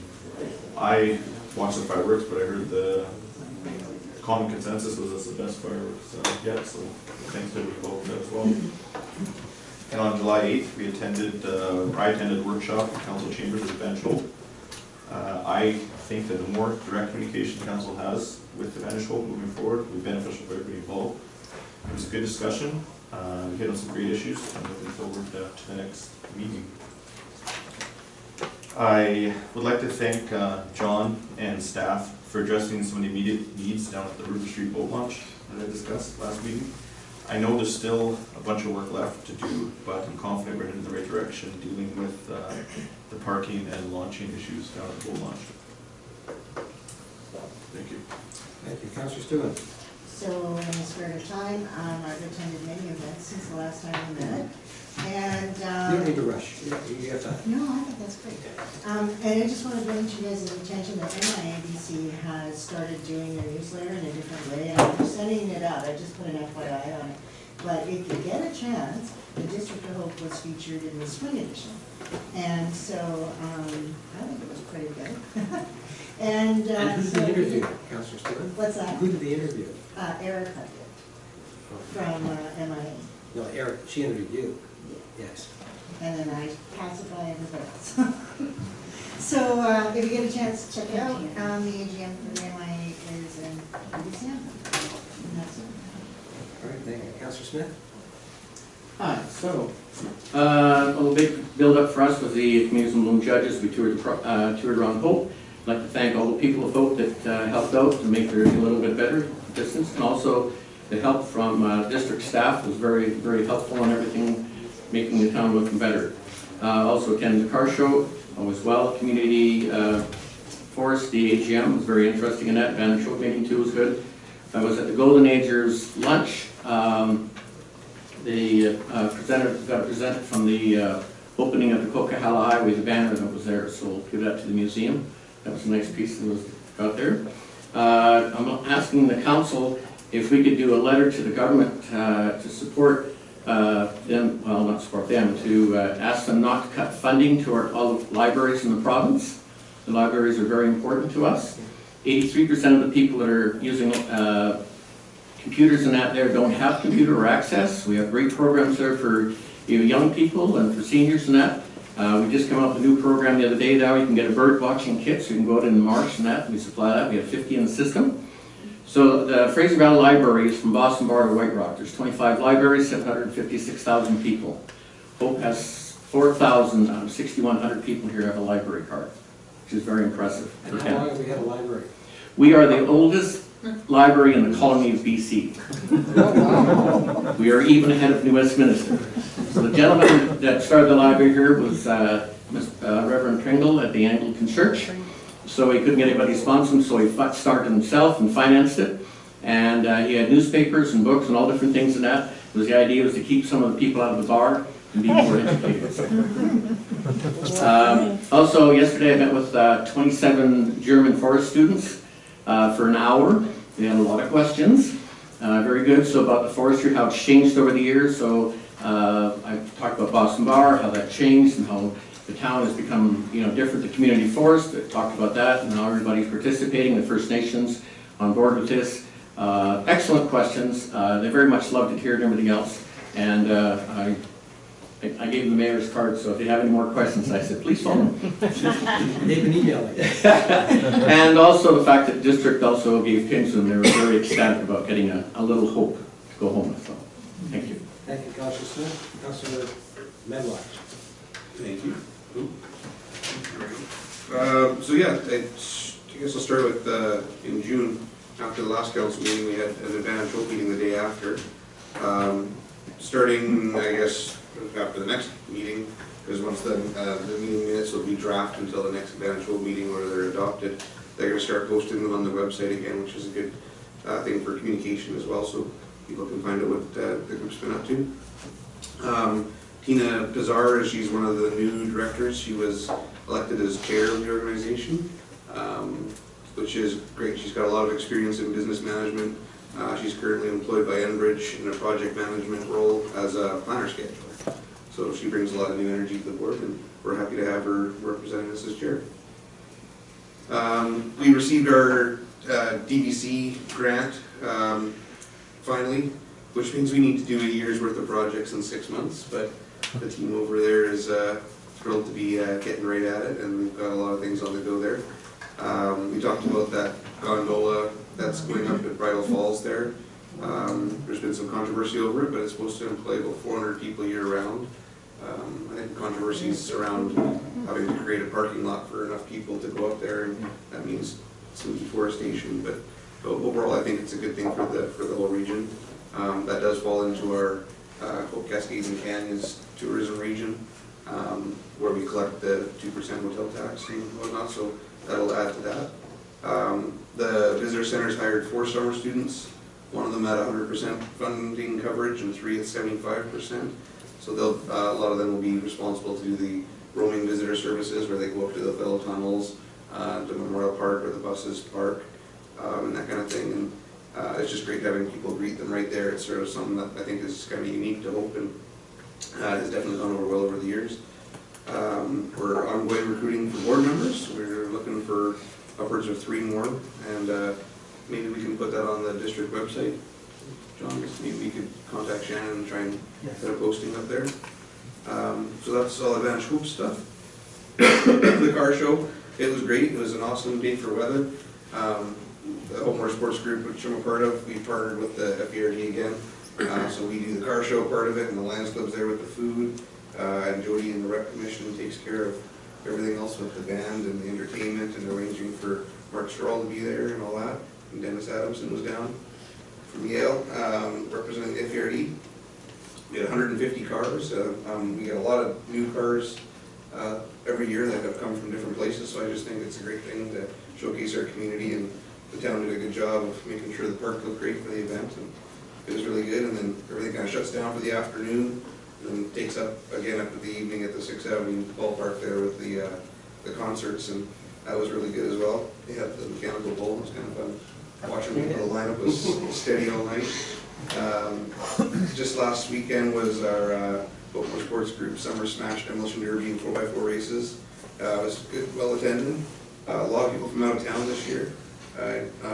I watched the fireworks, but I heard the common consensus was that's the best fireworks yet. So thanks to everybody involved with that as well. And on July 8th, I attended a workshop in council chambers with Ben Scholl. I think that the more direct communication the council has with the Spanish School moving forward will be beneficial for everybody involved. It was a good discussion. We hit on some great issues. I'm looking forward to the next meeting. I would like to thank John and staff for addressing some of the immediate needs down at the River Street boat launch that I discussed last meeting. I know there's still a bunch of work left to do, but I'm confident we're heading in the right direction dealing with the parking and launching issues down at the boat launch. Thank you. Thank you. Councillor Stewart. So in the spirit of time, I've attended many events since the last time we met. And You don't need to rush. You have time. no, I think that's great. And I just want to bring to you guys' attention that MIABC has started doing their newsletter in a different way, and I'm sending it out. I just put an FYI on it. But if you get a chance, the District of Hope was featured in the spring edition. And so I think it was pretty good. And who did so- the interview, Councillor Stewart? What's that? Who did the interview? Erica did, from MIA. No, Eric, she interviewed you. Yes. And then I pacify everybody else. So if you get a chance, check it out. The AGM for the MIA is in December. And that's it. All right, thank you. Councillor Smith? Hi, so, a little big build-up for us with the Communities in Bloom judges. We toured around Hope. I'd like to thank all the people of Hope that helped out to make their a little bit better distance, and also the help from district staff was very, very helpful in everything, making the town looking better. Also attended the car show as well. Community Forest, the AGM was very interesting in that. Van show meeting too was good. I was at the Golden Agers lunch. The presenter got presented from the opening of the Coquihalla Highway, the banner that was there, so we'll give that to the museum. That was a nice piece that was got there. I'm asking the council if we could do a letter to the government to support them, well, not support them, to ask them not to cut funding to all the libraries in the province. The libraries are very important to us. 83% of the people that are using computers and that there don't have computer access. We have great programs there for young people and for seniors and that. We just came up with a new program the other day now. You can get a bird watching kit, so you can go out in March and that. We supply that. We have 50 in the system. So the Fraser Valley Library is from Boston Bar to White Rock. There's 25 libraries, 756,000 people. Hope has 4,000 out of 6,100 people here have a library card, which is very impressive. And how long have we had a library? We are the oldest library in the colony of BC. We are even ahead of New Westminster. So the gentleman that started the library here was Reverend Pringle at the Anglican Church. So he couldn't get anybody to sponsor him, so he started himself and financed it. And he had newspapers and books and all different things in that. The idea was to keep some of the people out of the bar and be more educated. Also, yesterday I met with 27 German forest students for an hour. They had a lot of questions. Very good. So about the forestry, how it's changed over the years. So I talked about Boston Bar, how that changed, and how the town has become, different. The community forest, I talked about that, and how everybody's participating. The First Nations on board with this. Excellent questions. They very much loved it here and everything else. And I gave them the mayor's card, so if you have any more questions, I said, please phone them. They've been emailing. And also the fact that the district also gave pins, and they were very ecstatic about getting a little hope to go home with. So, thank you. Thank you, Councillor Smith. Councillor Medlock. Thank you. So yeah, I guess I'll start with in June, after the last council meeting, we had an advantage hope meeting the day after. Starting, I guess, after the next meeting, because once the meeting minutes will be draft until the next advantage hope meeting where they're adopted, they're going to start posting them on the website again, which is a good thing for communication as well, so people can find out what the group's been up to. Tina Pizarro, she's one of the new directors. She was elected as chair of the organization, which is great. She's got a lot of experience in business management. She's currently employed by Enbridge in a project management role as a planner scheduler. So she brings a lot of new energy to the board, and we're happy to have her representing us as chair. We received our DBC grant finally, which means we need to do a year's worth of projects in 6 months, but The team over there is thrilled to be getting right at it, and we've got a lot of things on the go there. We talked about that gondola that's going up at Bridal Falls there. There's been some controversy over it, but it's supposed to employ about 400 people year-round. I think the controversy is around having to create a parking lot for enough people to go up there, and that means some deforestation. But overall, I think it's a good thing for the whole region. That does fall into our Hope Cascades and Canyons tourism region, where we collect the 2% hotel tax and whatnot, so that'll add to that. The visitor center's hired 4 summer students, one of them at 100% funding coverage and 3 at 75%. So a lot of them will be responsible to do the roaming visitor services, where they go up to the fellow tunnels, to Memorial Park where the buses park, and that kind of thing. And it's just great having people greet them right there. It's sort of something that I think is kind of unique to Hope, and has definitely gone over well over the years. We're ongoing recruiting for board members. We're looking for upwards of 3 more, and maybe we can put that on the district website. John, maybe we could contact Shannon and try and get a posting up there. So that's all Advantage Hope stuff. The car show, it was great. It was an awesome day for weather. The Hope More Sports Group, which I'm a part of, we partnered with the FERD again. So we do the car show part of it, and the Lions Club's there with the food. And Jody and the Rec Commission takes care of everything else with the band and the entertainment, and arranging for Mark Stroll to be there and all that. And Dennis Adamson was down from Yale, representing the FERD. We had 150 cars. We get a lot of new cars every year that have come from different places, so I just think it's a great thing to showcase our community, and the town did a good job of making sure the park looked great for the event, and it was really good. And then everything kind of shuts down for the afternoon, and then takes up again up to the evening at the 6th Avenue ballpark there with the concerts, and that was really good as well. They had the mechanical bull. It was kind of fun watching the lineup was steady all night. Just last weekend was our Hope More Sports Group Summer Smash Demolition Derby and 4x4 races. It was good, well attended. A lot of people from out of town this year,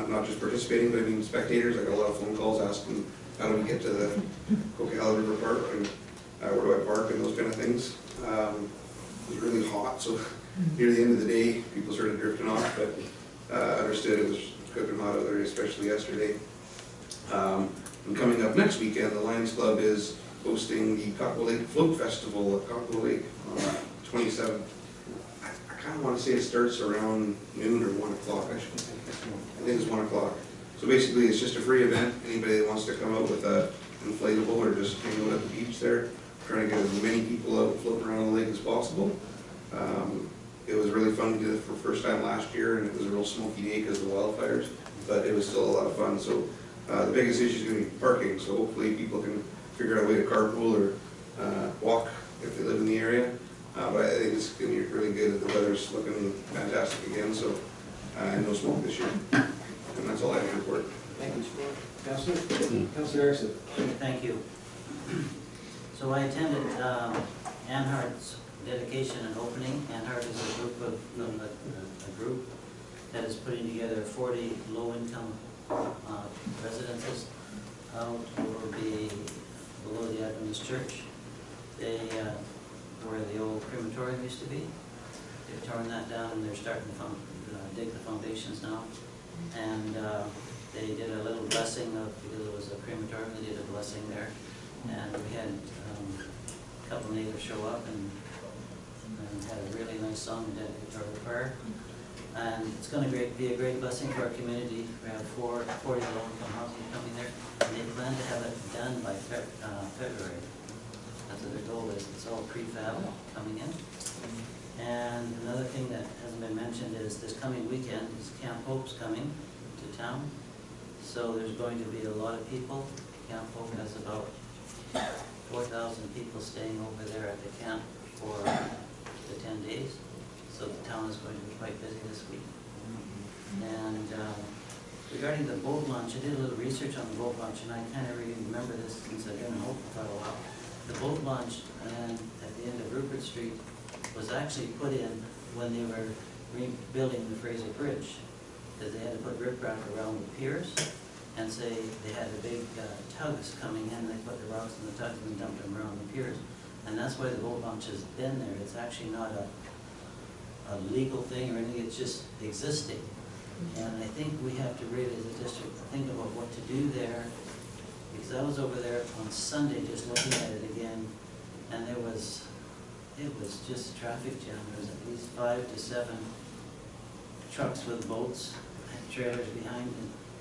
not just participating, but I mean spectators. I got a lot of phone calls asking how do we get to the Coquihalla River Park, and where do I park, and those kind of things. It was really hot, so near the end of the day, people started drifting off, but understood it was cooking hot out there, especially yesterday. And coming up next weekend, the Lions Club is hosting the Cockle Lake Float Festival at Cockle Lake on 27th. I kind of want to say it starts around noon or 1 o'clock. I think it's 1 o'clock. So basically, it's just a free event. Anybody that wants to come out with an inflatable or just hang out at the beach there, trying to get as many people out floating around the lake as possible. It was really fun. We did it for the first time last year, and it was a real smoky day because of the wildfires, but it was still a lot of fun. So the biggest issue is going to be parking, so hopefully people can figure out a way to carpool or walk if they live in the area. But I think it's going to be really good. The weather's looking fantastic again, so and no smoke this year. And that's all I have to report. Thank you, Councilor. Councilor Erickson. Thank you. So I attended Anhart's dedication and opening. Anhart is a group a group that is putting together 40 low-income residences out will be below the Adventist Church. They where the old crematorium used to be. They've torn that down, and they're starting to dig the foundations now. And they did a little blessing because it was a crematorium. They did a blessing there, and we had a couple neighbors show up and had a really nice song and dedicatory prayer. And it's going to be a great blessing for our community. We have 40 low-income housing coming there, and they plan to have it done by February. That's what their goal is. It's all prefab coming in. And another thing that hasn't been mentioned is this coming weekend is Camp Hope's coming to town. So there's going to be a lot of people. Camp Hope has about 4,000 people staying over there at the camp for the 10 days. So the town is going to be quite busy this week. And regarding the boat launch, I did a little research on the boat launch, and I kind of remember this since I've been in Hope for quite a while. The boat launch at the end of Rupert Street was actually put in when they were rebuilding the Fraser Bridge, because they had to put riprap around the piers, and say they had the big tugs coming in, they put the rocks in the tugs and dumped them around the piers. And that's why the boat launch has been there. It's actually not a legal thing or anything, it's just existing. And I think we have to really, as a district, think about what to do there. Because I was over there on Sunday just looking at it again, and it was just a traffic jam. There was at least 5 to 7 trucks with boats and trailers behind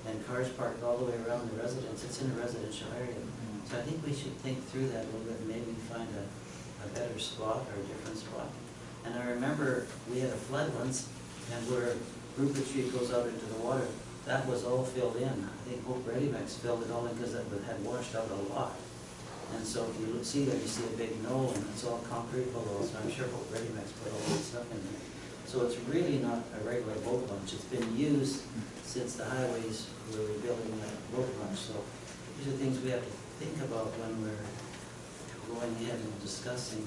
and cars parked all the way around the residence. It's in a residential area. So I think we should think through that a little bit, maybe find a better spot or a different spot. And I remember we had a flood once, and where Rupert Street goes out into the water, that was all filled in. I think Hope Ready Mix filled it all in because it had washed out a lot. And so if you see there, you see a big knoll, and it's all concrete below, so I'm sure Hope Ready Mix put all that stuff in there. So it's really not a regular boat launch. It's been used since the highways were rebuilding that boat launch. So these are things we have to think about when we're going ahead and discussing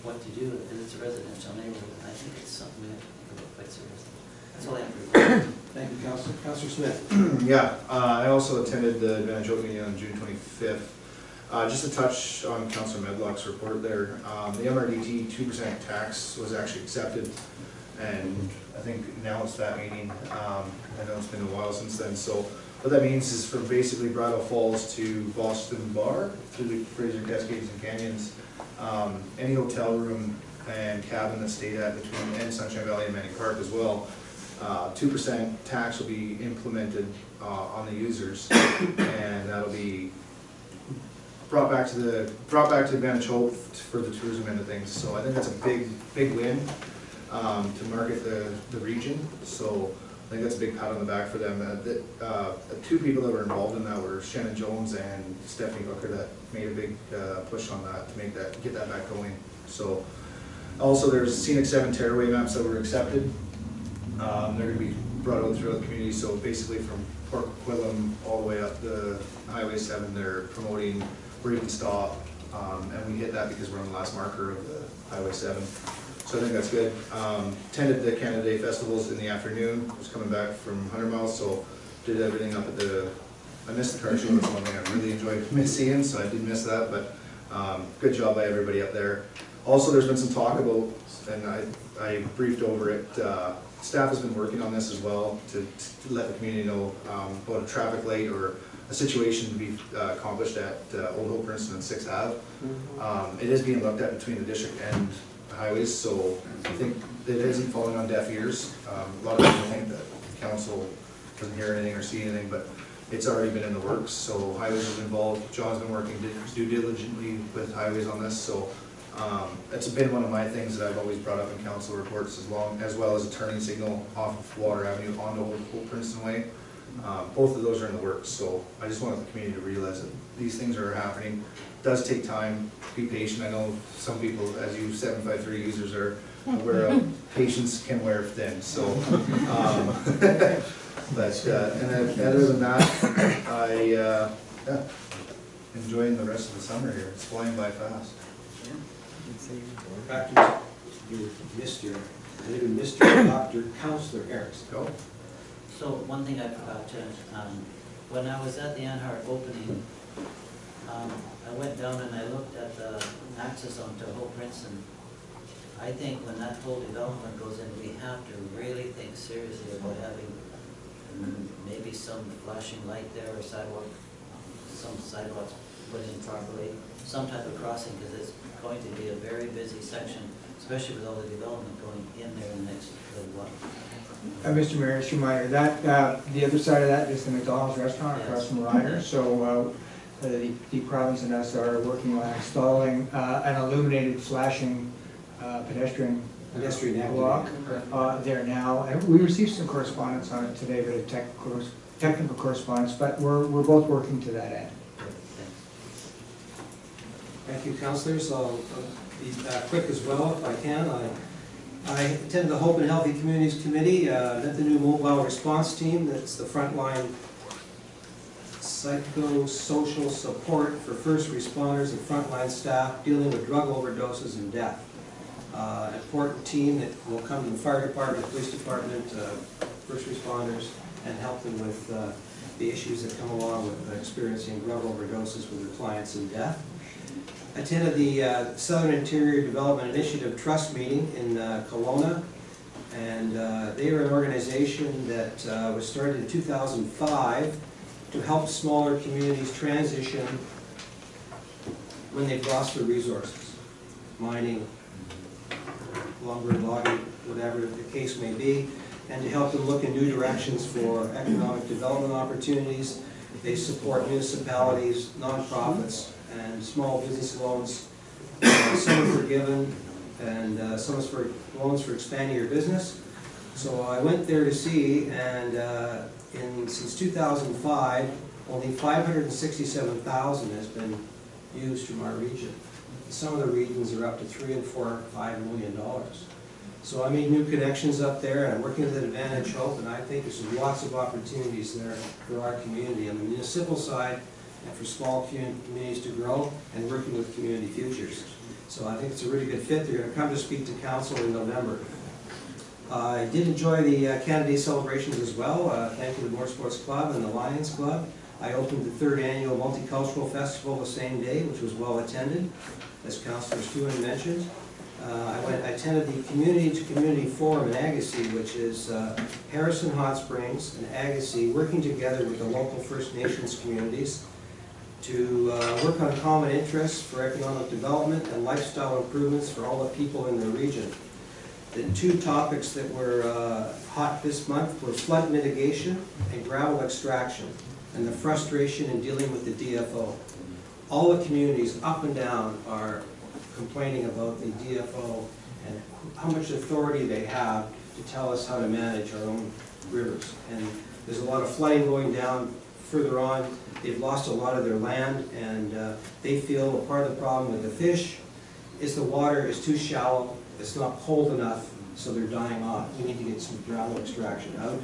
what to do, and it's a residential neighborhood. I think it's something we have to think about quite seriously. That's all I have to report. Thank you, Councilor. Councilor Smith. Yeah, I also attended the Advantage Oak meeting on June 25th. Just to touch on Councilor Medlock's report there, the MRDT 2% tax was actually accepted, and I think now it's that meeting. I know it's been a while since then, so what that means is from basically Bridal Falls to Boston Bar, through the Fraser Cascades and Canyons, any hotel room and cabin that stayed at between and Sunshine Valley and Manning Park as well, 2% tax will be implemented on the users, and that'll be brought back to Advantage Hope for the tourism end of things. So I think that's a big win to market the region. So I think that's a big pat on the back for them. The 2 people that were involved in that were Shannon Jones and Stephanie Booker that made a big push on that to get that back going. So also there's Scenic 7 Tearaway maps that were accepted. They're going to be brought out throughout the community. So basically from Port Coquitlam all the way up the Highway 7, they're promoting where you can stop, and we hit that because we're on the last marker of the Highway 7. So I think that's good. Attended the Canada Day festivals in the afternoon. Was coming back from 100 miles, so did everything up at I missed the car show. That's one thing I really enjoyed seeing, so I did miss that, but good job by everybody up there. Also, there's been some talk about, and I briefed over it, staff has been working on this as well to let the community know about a traffic light or a situation to be accomplished at Old Hope, Princeton, and 6th Ave. It is being looked at between the district and the highways, so I think it isn't falling on deaf ears. A lot of people think that council doesn't hear anything or see anything, but it's already been in the works, so highways have been involved. John's been working due diligently with highways on this, so it's been one of my things that I've always brought up in council reports, as well as a turning signal off of Water Avenue onto Old Hope, Princeton Way. Both of those are in the works, so I just wanted the community to realize that these things are happening. It does take time. Be patient. I know some people, as you 753 users, are aware of patience can wear thin. So, but and then other than that, yeah, enjoying the rest of the summer here. It's flying by fast. Back to you, Mr. Dr. Councilor Erickson. Go. So one thing I forgot to, when I was at the Anhart opening, I went down and I looked at the access onto Hope Princeton. I think when that whole development goes in, we have to really think seriously about having maybe some flashing light there or sidewalk, some sidewalks put in properly, some type of crossing, because it's going to be a very busy section, especially with all the development going in there in the next little while. Mr. Mayor, just a reminder, that the other side of that is the McDonald's restaurant across from Ryder. So the province and us are working on installing an illuminated flashing pedestrian block there now. And we received some correspondence on it today, but a technical correspondence, but we're both working to that end. Thank you, councilors. I'll be quick as well if I can. I attended the Hope and Healthy Communities Committee, met the new mobile response team. That's the frontline psychosocial support for first responders and frontline staff dealing with drug overdoses and death. An important team that will come to the fire department, police department, first responders, and help them with the issues that come along with experiencing drug overdoses with their clients and death. Attended the Southern Interior Development Initiative Trust meeting in Kelowna. And they are an organization that was started in 2005 to help smaller communities transition when they've lost their resources, mining, lumber, logging, whatever the case may be, and to help them look in new directions for economic development opportunities. They support municipalities, nonprofits, and small business loans. Some are forgiven, and some is for loans for expanding your business. So I went there to see, and since 2005, only $567,000 has been used from our region. Some of the regions are up to $3 and $4, $5 million. So I made new connections up there, and I'm working with Advantage Hope, and I think there's lots of opportunities there for our community on the municipal side and for small communities to grow and working with Community Futures. So I think it's a really good fit. They're going to come to speak to council in November. I did enjoy the Canada Day celebrations as well. Thank you to the Motorsports Club and the Lions Club. I opened the 3rd annual Multicultural Festival the same day, which was well attended, as Councillor Stewart mentioned. I attended the Community to Community Forum in Agassiz, which is Harrison Hot Springs and Agassiz working together with the local First Nations communities to work on common interests for economic development and lifestyle improvements for all the people in the region. The 2 topics that were hot this month were flood mitigation and gravel extraction, and the frustration in dealing with the DFO. All the communities up and down are complaining about the DFO and how much authority they have to tell us how to manage our own rivers. And there's a lot of flooding going down further on. They've lost a lot of their land, and they feel a part of the problem with the fish is the water is too shallow, it's not cold enough, so they're dying off. We need to get some gravel extraction out,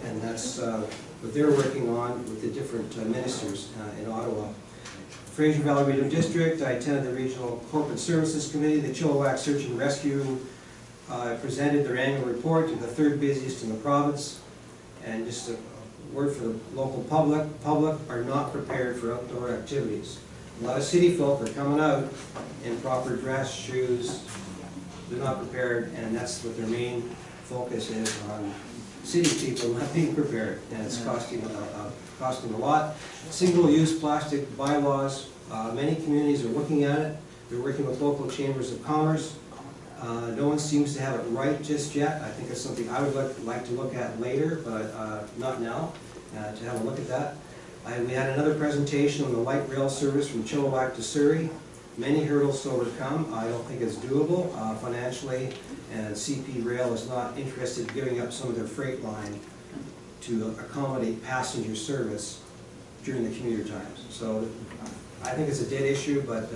and that's what they're working on with the different ministers in Ottawa. Fraser Valley Regional District, I attended the Regional Corporate Services Committee. The Chilliwack Search and Rescue presented their annual report to the 3rd busiest in the province. And just a word for the local public are not prepared for outdoor activities. A lot of city folk are coming out in proper dress, shoes. They're not prepared, and that's what their main focus is on city people not being prepared, and it's costing a lot. Single-use plastic bylaws, many communities are looking at it. They're working with local chambers of commerce. No one seems to have it right just yet. I think it's something I would like to look at later, but not now, to have a look at that. We had another presentation on the light rail service from Chilliwack to Surrey. Many hurdles to overcome. I don't think it's doable financially, and CP Rail is not interested in giving up some of their freight line to accommodate passenger service during the commuter times. So I think it's a dead issue, but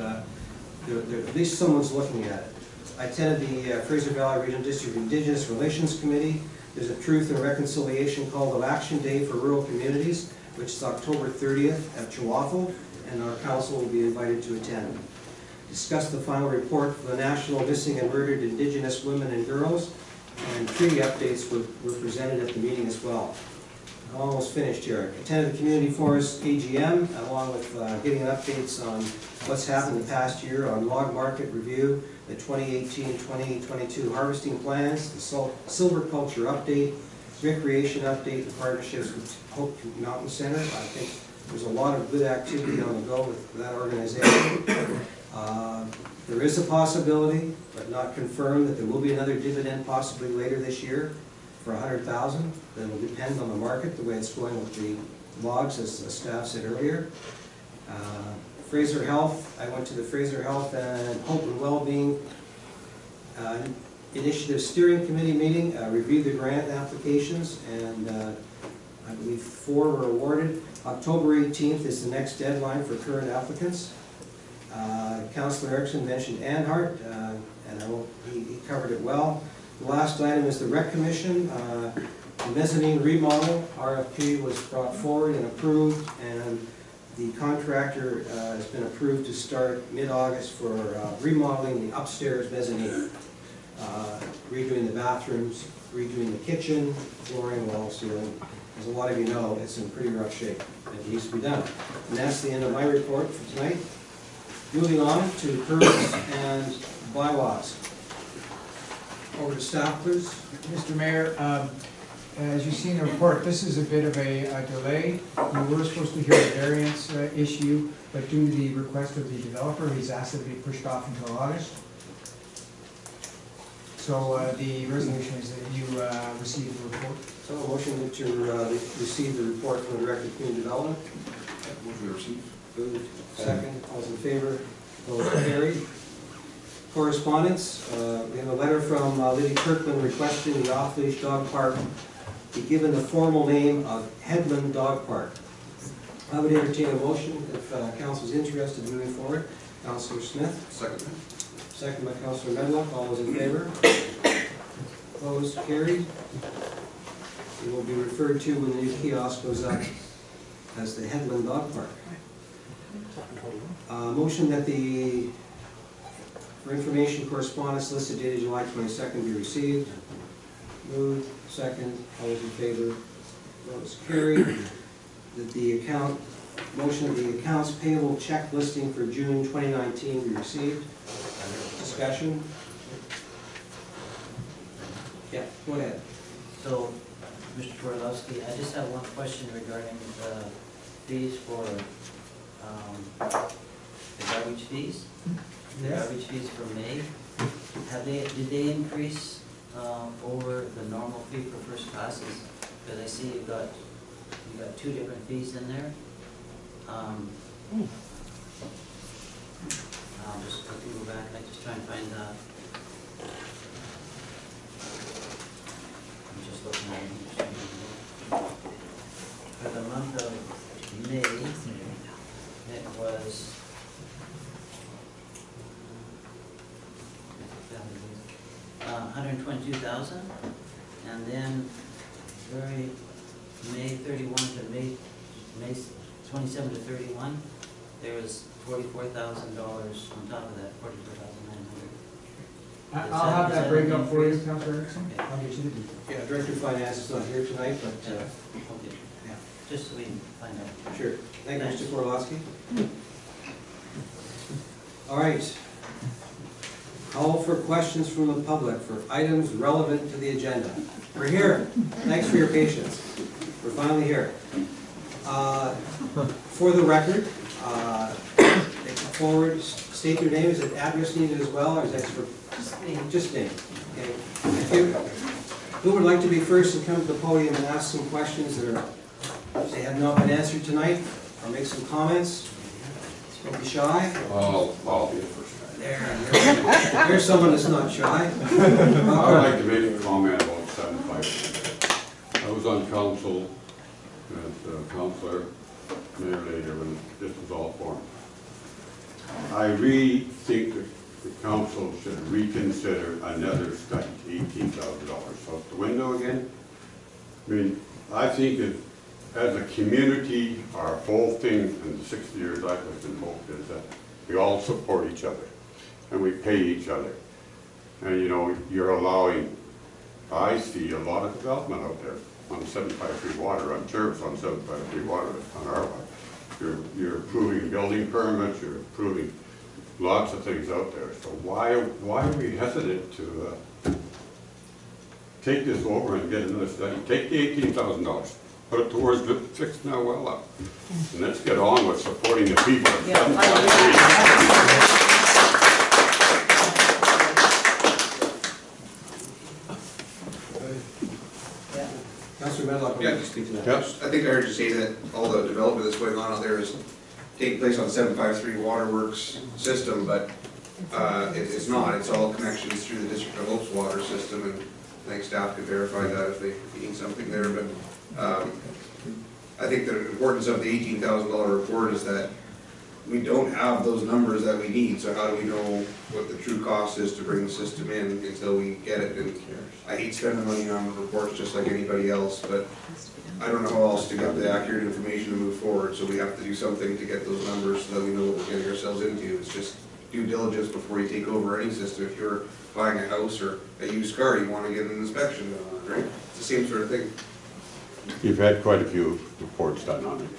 at least someone's looking at it. I attended the Fraser Valley Regional District Indigenous Relations Committee. There's a Truth and Reconciliation Call to Action Day for rural communities, which is October 30th at Chihuahua, and our council will be invited to attend. Discussed the final report for the National Missing and Murdered Indigenous Women and Girls, and treaty updates were presented at the meeting as well. I'm almost finished here. Attended the Community Forest AGM, along with getting updates on what's happened the past year on log market review, the 2018-2022 harvesting plans, the silviculture update, recreation update, the partnerships with Hope Mountain Center. I think there's a lot of good activity on the go with that organization. There is a possibility, but not confirmed, that there will be another dividend possibly later this year for $100,000. That will depend on the market, the way it's going with the logs, as the staff said earlier. Fraser Health, I went to the Fraser Health and Hope and Wellbeing Initiative Steering Committee meeting, reviewed the grant applications, and I believe 4 were awarded. October 18th is the next deadline for current applicants. Councillor Erickson mentioned Anhart, and he covered it well. The last item is the Rec Commission. The mezzanine remodel RFP was brought forward and approved, and the contractor has been approved to start mid-August for remodeling the upstairs mezzanine, redoing the bathrooms, redoing the kitchen, flooring, wall, ceiling. As a lot of you know, it's in pretty rough shape. It needs to be done. And that's the end of my report for tonight. Moving on to permits and bylaws. Over to staff, please. Mr. Mayor, as you see in the report, this is a bit of a delay. We were supposed to hear the variance issue, but due to the request of the developer, he's asked it to be pushed off until August. So the resolution is that you receive the report. So a motion to receive the report from the Director of Community Development. Motion to receive. Moved. Second. All those in favor? Those carried. Correspondence. We have a letter from Liddy Kirkland requesting the off-leash dog park be given the formal name of Headland Dog Park. I would entertain a motion if council is interested in moving forward. Councillor Smith. Second. Second by Councillor Medlock. All those in favor? Opposed? Carried. It will be referred to when the new kiosk goes up as the Headland Dog Park. Motion that for information correspondence listed dated July 22nd be received. Moved. Second. All those in favor? Votes carried. That the motion of the accounts payable check listing for June 2019 be received. Discussion? Yeah, go ahead. So, Mr. Twardowski, I just have one question regarding the fees for the garbage fees. The garbage fees for May, did they increase over the normal fee for first classes? Because I see you got two different fees in there. I'll just go back, I just try and find that. I'm just looking at it. For the month of May, it was $122,000, and then very May 31 to May 27 to 31, there was $44,000 on top of that, $44,900. I'll have that break up for you, increase? Councillor Erickson. Okay. I'll get you the details. Yeah, Director of Finance is not here tonight, but, Okay, yeah. just so we can find out. Sure. Thank you, Thanks. Mr. Korolowski. All right. Call for questions from the public for items relevant to the agenda. We're here. Thanks for your patience. We're finally here. For the record, take forward, state your name. Is it address needed as well, or is that for? Just name. Okay. Thank you. Who would like to be first and come to the podium and ask some questions that they have not been answered tonight, or make some comments? Don't be shy. I'll be the first guy. There's someone that's not shy. I would like to make a comment about 7.5. I was on council with Councillor Mayor later when this was all formed. I really think that the council should reconsider another study, $18,000. So out the window again. I mean, I think as a community, our whole thing in the 60 years I've lived in Hope is that we all support each other and we pay each other. And you know, you're allowing, I see a lot of development out there on 753 water. I'm sure it's on 753 water on our water. You're approving building permits, you're approving lots of things out there. So why are we hesitant to take this over and get another study? Take the $18,000, put it towards fixing that well up. And let's get on with supporting the people of 753. Councillor Medlock, Yeah. would you speak to that? Yep. I think I heard you say that all the development that's going on out there is taking place on 753 Waterworks system, but it's not. It's all connections through the District of Hope's water system, and I think staff could verify that if they need something there. But I think the importance of the $18,000 report is that we don't have those numbers that we need. So how do we know what the true cost is to bring the system in until we get it? And I hate spending money on reports just like anybody else, but I don't know how else to get the accurate information to move forward. So we have to do something to get those numbers so that we know what we're getting ourselves into. It's just due diligence before you take over any system. If you're buying a house or a used car, you want to get an inspection done on it, right? It's the same sort of thing. You've had quite a few reports done on it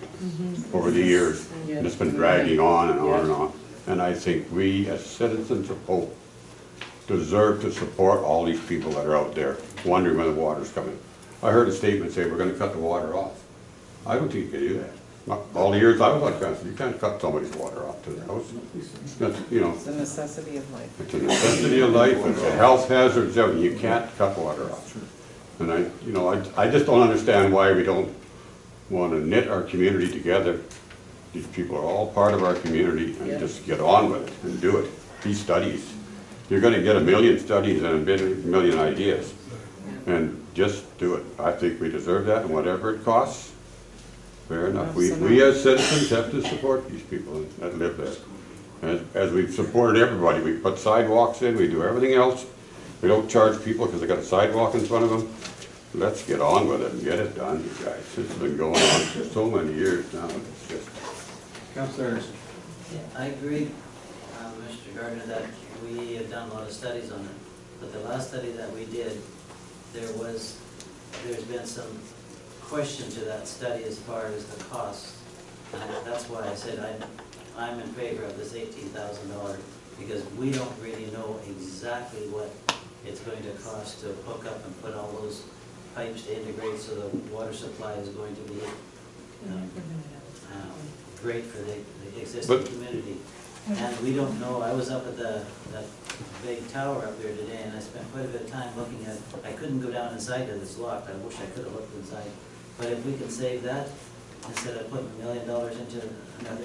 over the years. And it's been dragging on and on and on. And I think we, as citizens of Hope, deserve to support all these people that are out there wondering when the water's coming. I heard a statement say we're gonna cut the water off. I don't think you can do that. Not all the years I was on council, you can't cut somebody's water off to their house. That's, you know, It's a necessity of life. it's a necessity of life, it's a health hazard, it's everything. You can't cut water off. And I just don't understand why we don't want to knit our community together. These people are all part of our community, and just get on with it and do it. These studies, you're going to get a million studies and a million ideas, and just do it. I think we deserve that, and whatever it costs, fair enough. We as citizens have to support these people that live there. As we've supported everybody, we put sidewalks in, we do everything else. We don't charge people because they got a sidewalk in front of them. Let's get on with it and get it done, you guys. This has been going on for so many years now. It's just. Councillor Anderson. Yeah, I agree, Mr. Gardner, that we have done a lot of studies on it. But the last study that we did, there's been some question to that study as far as the cost. And that's why I said I'm in favor of this $18,000, because we don't really know exactly what it's going to cost to hook up and put all those pipes to integrate so the water supply is going to be great for the existing community. And we don't know, I was up at that big tower up there today, and I spent quite a bit of time looking at, I couldn't go down inside because it's locked. I wish I could have looked inside. But if we can save that, instead of putting $1 million into another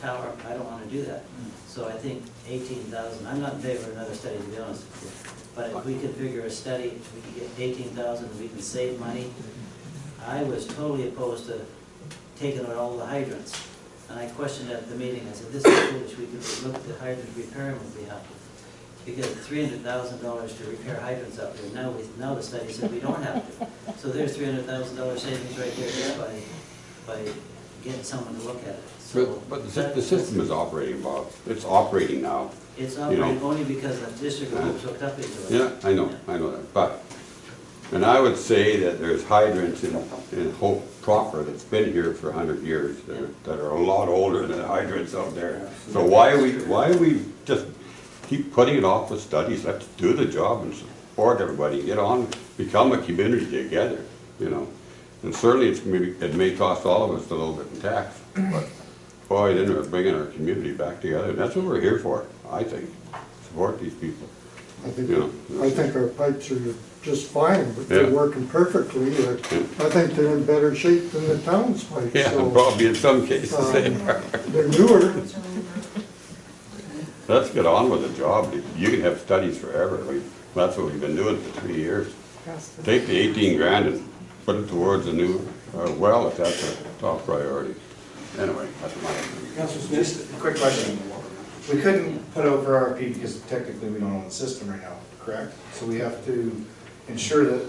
tower, I don't want to do that. So I think 18,000, I'm not in favor of another study, to be honest with you. But if we could figure a study, we could get 18,000, and we can save money. I was totally opposed to taking out all the hydrants. And I questioned at the meeting, I said, this is foolish, we could look at the hydrant repair them if we have to. Because $300,000 to repair hydrants out there, now the study said we don't have to. So there's $300,000 savings right there just by getting someone to look at it. So But the system is operating, Bob. It's operating now. it's operating only because the district was hooked up into it. Yeah, I know that. But, and I would say that there's hydrants in Hope proper that's been here for 100 years that are a lot older than hydrants out there. So why are we just keep putting it off with studies? Let's do the job and support everybody, get on, become a community together, you know. And certainly it may cost all of us a little bit in tax, but boy, then we're bringing our community back together. And that's what we're here for, I think, support these people. I think, You know. I think our pipes are just fine, but they're working perfectly. I think they're in better shape than the town's pipes. Yeah, so, probably in some cases they are. they're newer. Let's get on with the job. You can have studies forever. That's what we've been doing for 3 years. Take the 18 grand and put it towards a new well if that's a top priority. Anyway, that's my opinion. Councillor Smith. Just a quick question. We couldn't put out for RFP because technically we don't own the system right now, correct? So we have to ensure that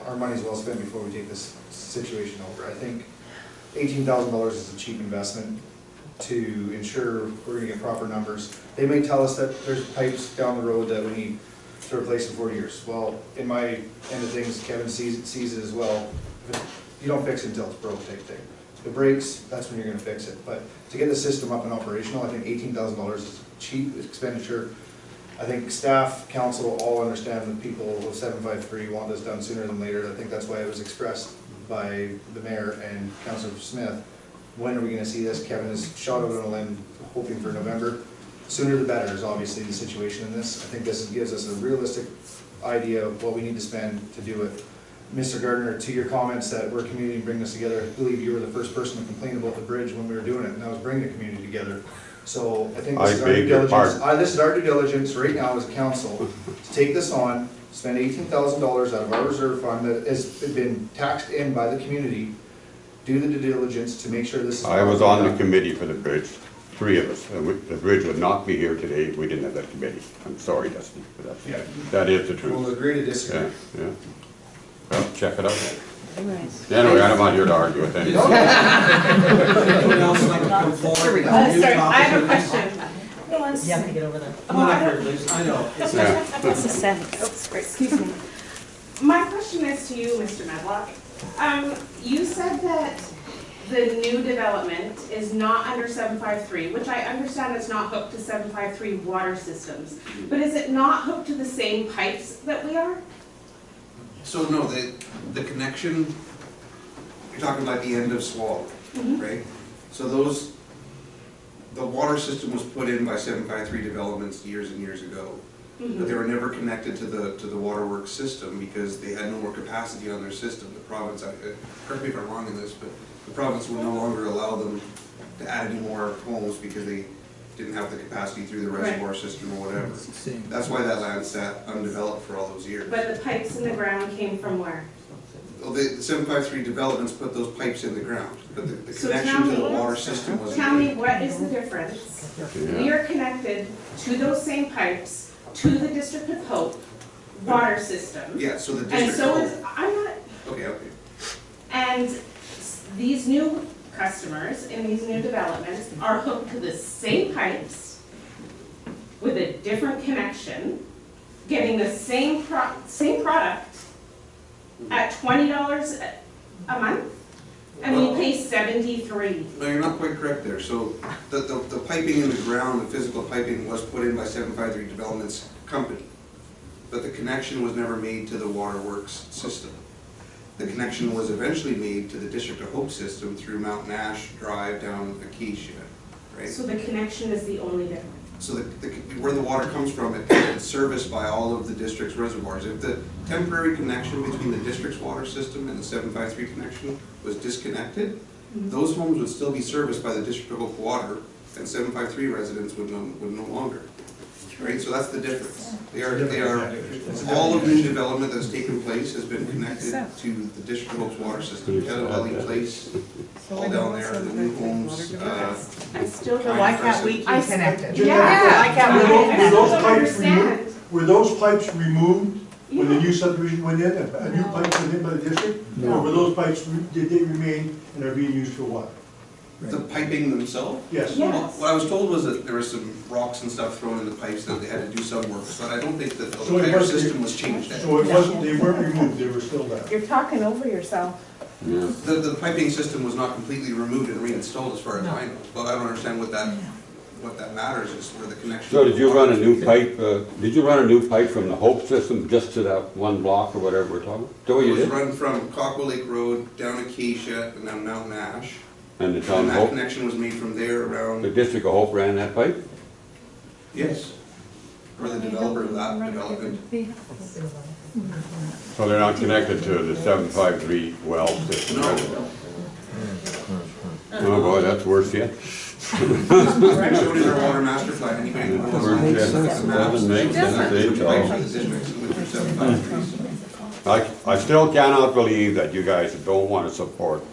our money's well spent before we take this situation over. I think $18,000 is a cheap investment to ensure we're gonna get proper numbers. They may tell us that there's pipes down the road that we need to replace in 4 years. Well, in my end of things, Kevin sees it as well. You don't fix it until it's broke type thing. If it breaks, that's when you're gonna fix it. But to get the system up and operational, I think $18,000 is a cheap expenditure. I think staff, council all understand that people of 753 want this done sooner than later. I think that's why it was expressed by the mayor and Councillor Smith. When are we gonna see this? Kevin has shot out on a limb, hoping for November. Sooner the better is obviously the situation in this. I think this gives us a realistic idea of what we need to spend to do it. Mr. Gardner, to your comments that we're a community and bring this together, I believe you were the first person to complain about the bridge when we were doing it, and that was bringing the community together. So I think this is our due diligence. This is our due diligence right now as a council to take this on, spend $18,000 out of our reserve fund that has been taxed in by the community, do the due diligence to make sure this is. I was on the committee for the bridge, 3 of us. The bridge would not be here today if we didn't have that committee. I'm sorry, Dusty, but that is the truth. We'll agree to disagree. Yeah. Well, check it out. Anyway, I'm not here to argue with anyone. Anyone else like to come forward? Sorry, I have a question. You have to get over there. Come on up here, please. I know. It's a seven. Excuse me. My question is to you, Mr. Medlock. You said that the new development is not under 753, which I understand is not hooked to 753 water systems, but is it not hooked to the same pipes that we are? So no, the connection, you're talking about the end of Swallow, right? So the water system was put in by 753 developments years and years ago. But they were never connected to the waterworks system because they had no more capacity on their system. The province, correct me if I'm wrong in this, but the province would no longer allow them to add any more homes because they didn't have the capacity through the reservoir system or whatever. That's why that land sat undeveloped for all those years. But the pipes in the ground came from where? Well, the 753 developments put those pipes in the ground, but the So connection to the water system was. Tell me, what is the difference? We are connected to those same pipes to the District of Hope water system. Yeah, so the And district. so is, I'm not, Okay. and these new customers in these new developments are hooked to the same pipes with a different connection, getting the same product at $20 a month, and we pay $73. No, you're not quite correct there. So the piping in the ground, the physical piping was put in by 753 Developments Company, but the connection was never made to the waterworks system. The connection was eventually made to the District of Hope system through Mountain Ash Drive down Acacia, right? So the connection is the only difference. So where the water comes from, it's serviced by all of the district's reservoirs. If the temporary connection between the district's water system and the 753 connection was disconnected, those homes would still be serviced by the District of Hope water, and 753 residents would no longer. Right, so that's the difference. They are, all of new development that's taken place has been connected to the District of Hope's water system. Kettle Valley Place, all down there, the new homes. I still don't. Why can't we be connected? Yeah. Why can't we be I connected? still don't understand. Were those pipes removed when the Yeah. new subdivision went in, a new pipe went in by the district? No. Or were those pipes, did they remain and are being used for water? The piping themselves? Yes. Yeah. Well, what I was told was that there was some rocks and stuff thrown in the pipes that they had to do some work, but I don't think that the So it entire wasn't- system was changed. So it wasn't, they weren't removed, they were still there. You're talking over yourself. The piping system was not completely removed and reinstalled as far as I know, but I don't understand what that matters is where the connection. So did you run a new pipe, from the Hope system just to that one block or whatever we're talking? Is that what It you was did? run from Cockwell Lake Road down Acacia and then Mountain Ash. And the And town that Hope, connection was made from there the around, District of Hope ran that pipe? yes, or the developer of that development. So they're not connected to the 753 well system? No. Oh boy, that's worse yet. Showed in our water master plan, anybody who knows. Makes sense. the maps, Makes sense. the pipes of the districts in which are 753. I still cannot believe that you guys don't want to support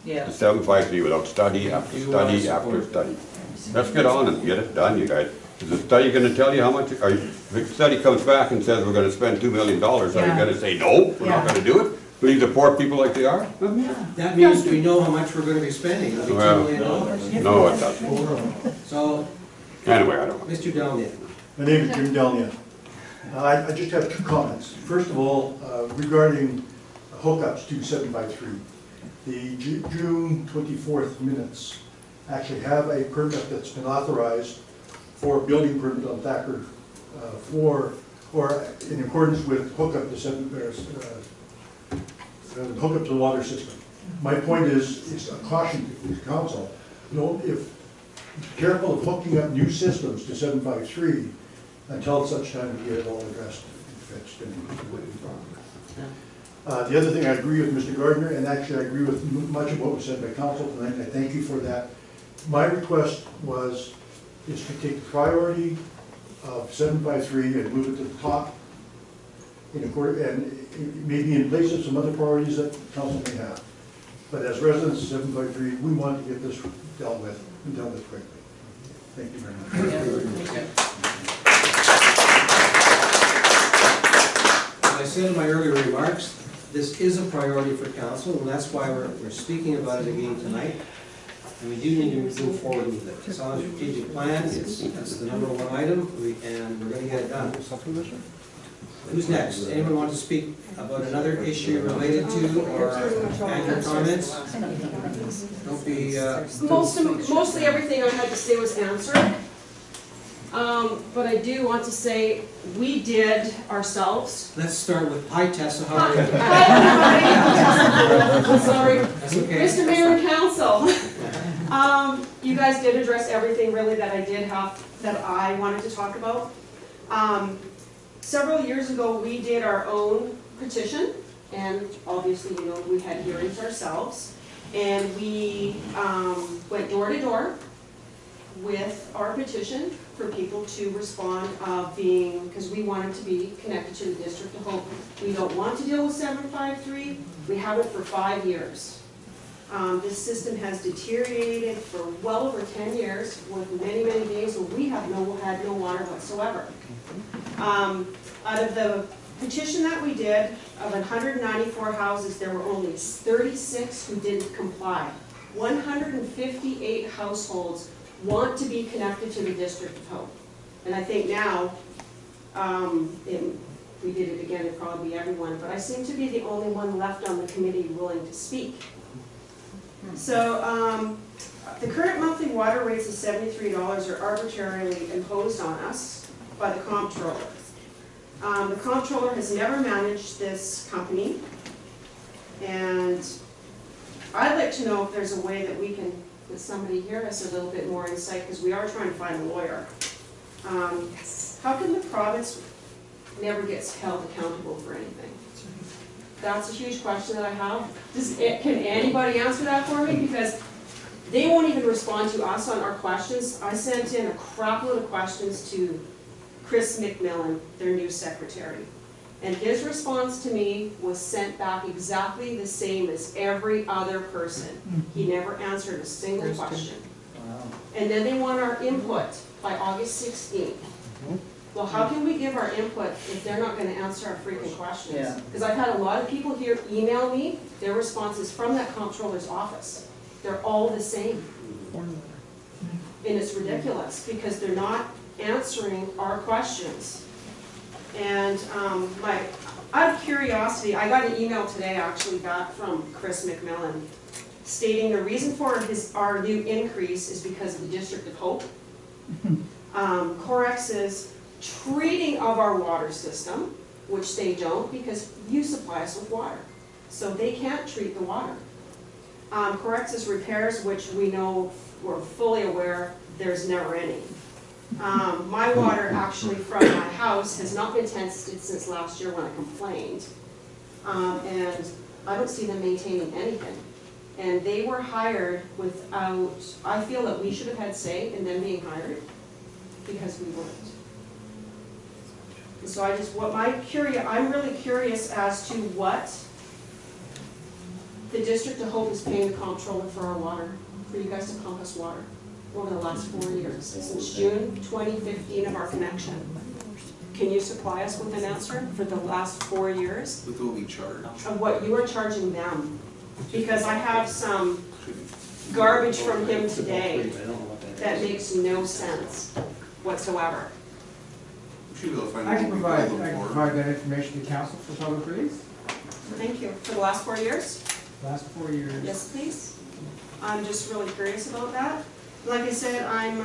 Yeah. the 753 without study after study after study. Let's get on and get it done, you guys. Is the study gonna tell you how much, if the study comes back and says we're gonna spend $2 million, are you Yeah. gonna say, no, we're not Yeah. gonna do it? Leave the poor people like they are? That means we know how much we're gonna be spending, it'll be Well, $2 million. No, it doesn't. So, Anyway, I don't know. Mr. Delnick. My name is Jim Delnia. I just have two comments. First of all, regarding hookups to 753. The June 24th minutes actually have a permit that's been authorized for building permit on Thacker or in accordance with hookup to hookup to the water system. My point is, it's a caution to the council. Be careful of hooking up new systems to 753 until such time as we get it all addressed and fixed. The other thing, I agree with Mr. Gardner, and actually I agree with much of what was said by council tonight, and I thank you for that. My request is to take the priority of 753 and move it to the top and maybe in place of some other priorities that council may have. But as residents of 753, we want to get this dealt with and dealt with quickly. Thank you very much. As I said in my earlier remarks, this is a priority for council, and that's why we're speaking about it again tonight. And we do need to move forward with it. It's on a strategic plan, it's the #1 item, and we're gonna get it done. Who's next? Anyone want to speak about another issue related to or add your comments? Don't be, Mostly everything I had to say was answered. But I do want to say, we did ourselves. let's start with, hi Tessa, how are you? Hi, everybody. Sorry. That's okay. Mr. Mayor and Council, you guys did address everything really that I wanted to talk about. Several years ago, we did our own petition, and obviously, you know, we had hearings ourselves. And we went door to door with our petition for people to respond because we wanted to be connected to the District of Hope. We don't want to deal with 753. We have it for 5 years. This system has deteriorated for well over 10 years with many, many days where we have had no water whatsoever. Out of the petition that we did, of 194 houses, there were only 36 who didn't comply. 158 households want to be connected to the District of Hope. And I think now, we did it again, it'd probably be everyone, but I seem to be the only one left on the committee willing to speak. So, the current monthly water rates of $73 are arbitrarily imposed on us by the comptroller. The comptroller has never managed this company, and I'd like to know if there's a way that we can, with somebody here, has a little bit more insight, because we are trying to find a lawyer. How come the province never gets held accountable for anything? That's a huge question that I have. Can anybody answer that for me? Because they won't even respond to us on our questions. I sent in a crap load of questions to Chris McMillan, their new secretary. And his response to me was sent back exactly the same as every other person. He never answered a single question. And then they want our input by August 16th. Well, how can we give our input if they're not gonna answer our freaking questions? Because I've had a lot of people here email me their responses from that comptroller's office. They're all the same. And it's ridiculous because they're not answering our questions. And out of curiosity, I got an email today actually back from Chris McMillan stating the reason for our new increase is because of the District of Hope. Corex's treating of our water system, which they don't because you supply us with water. So they can't treat the water. Corex's repairs, which we know, we're fully aware, there's never any. My water actually from my house has not been tested since last year when I complained. And I don't see them maintaining anything. And they were hired without, I feel that we should have had say in them being hired because we weren't. And so I'm really curious as to what the District of Hope is paying the comptroller for our water, for you guys to pump us water over the last 4 years, since June 2015 of our connection. Can you supply us with an answer for the last 4 years? With what we charge. Of what you are charging them? Because I have some garbage from him today that makes no sense whatsoever. I can provide that information to council for public release. Thank you. For the last 4 years? Last 4 years. Yes, please. I'm just really curious about that. Like I said, I'm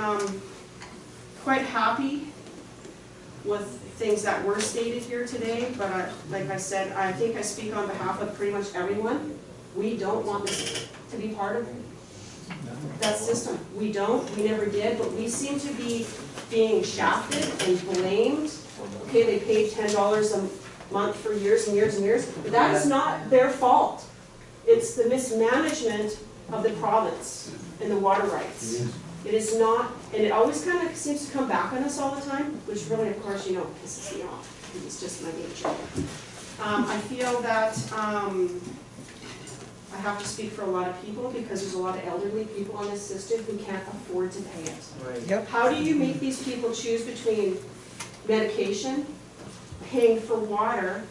quite happy with things that were stated here today, but like I said, I think I speak on behalf of pretty much everyone. We don't want this to be part of that system. We don't, we never did, but we seem to be being shafted and blamed. Okay, they paid $10 a month for years and years and years, but that is not their fault. It's the mismanagement of the province and the water rights. It is not, and it always kind of seems to come back on us all the time, which really, of course, you know, pisses me off. It's just my nature. I feel that I have to speak for a lot of people because there's a lot of elderly people on this system who can't afford to pay it. Right. Yep. How do you make these people choose between medication, paying for water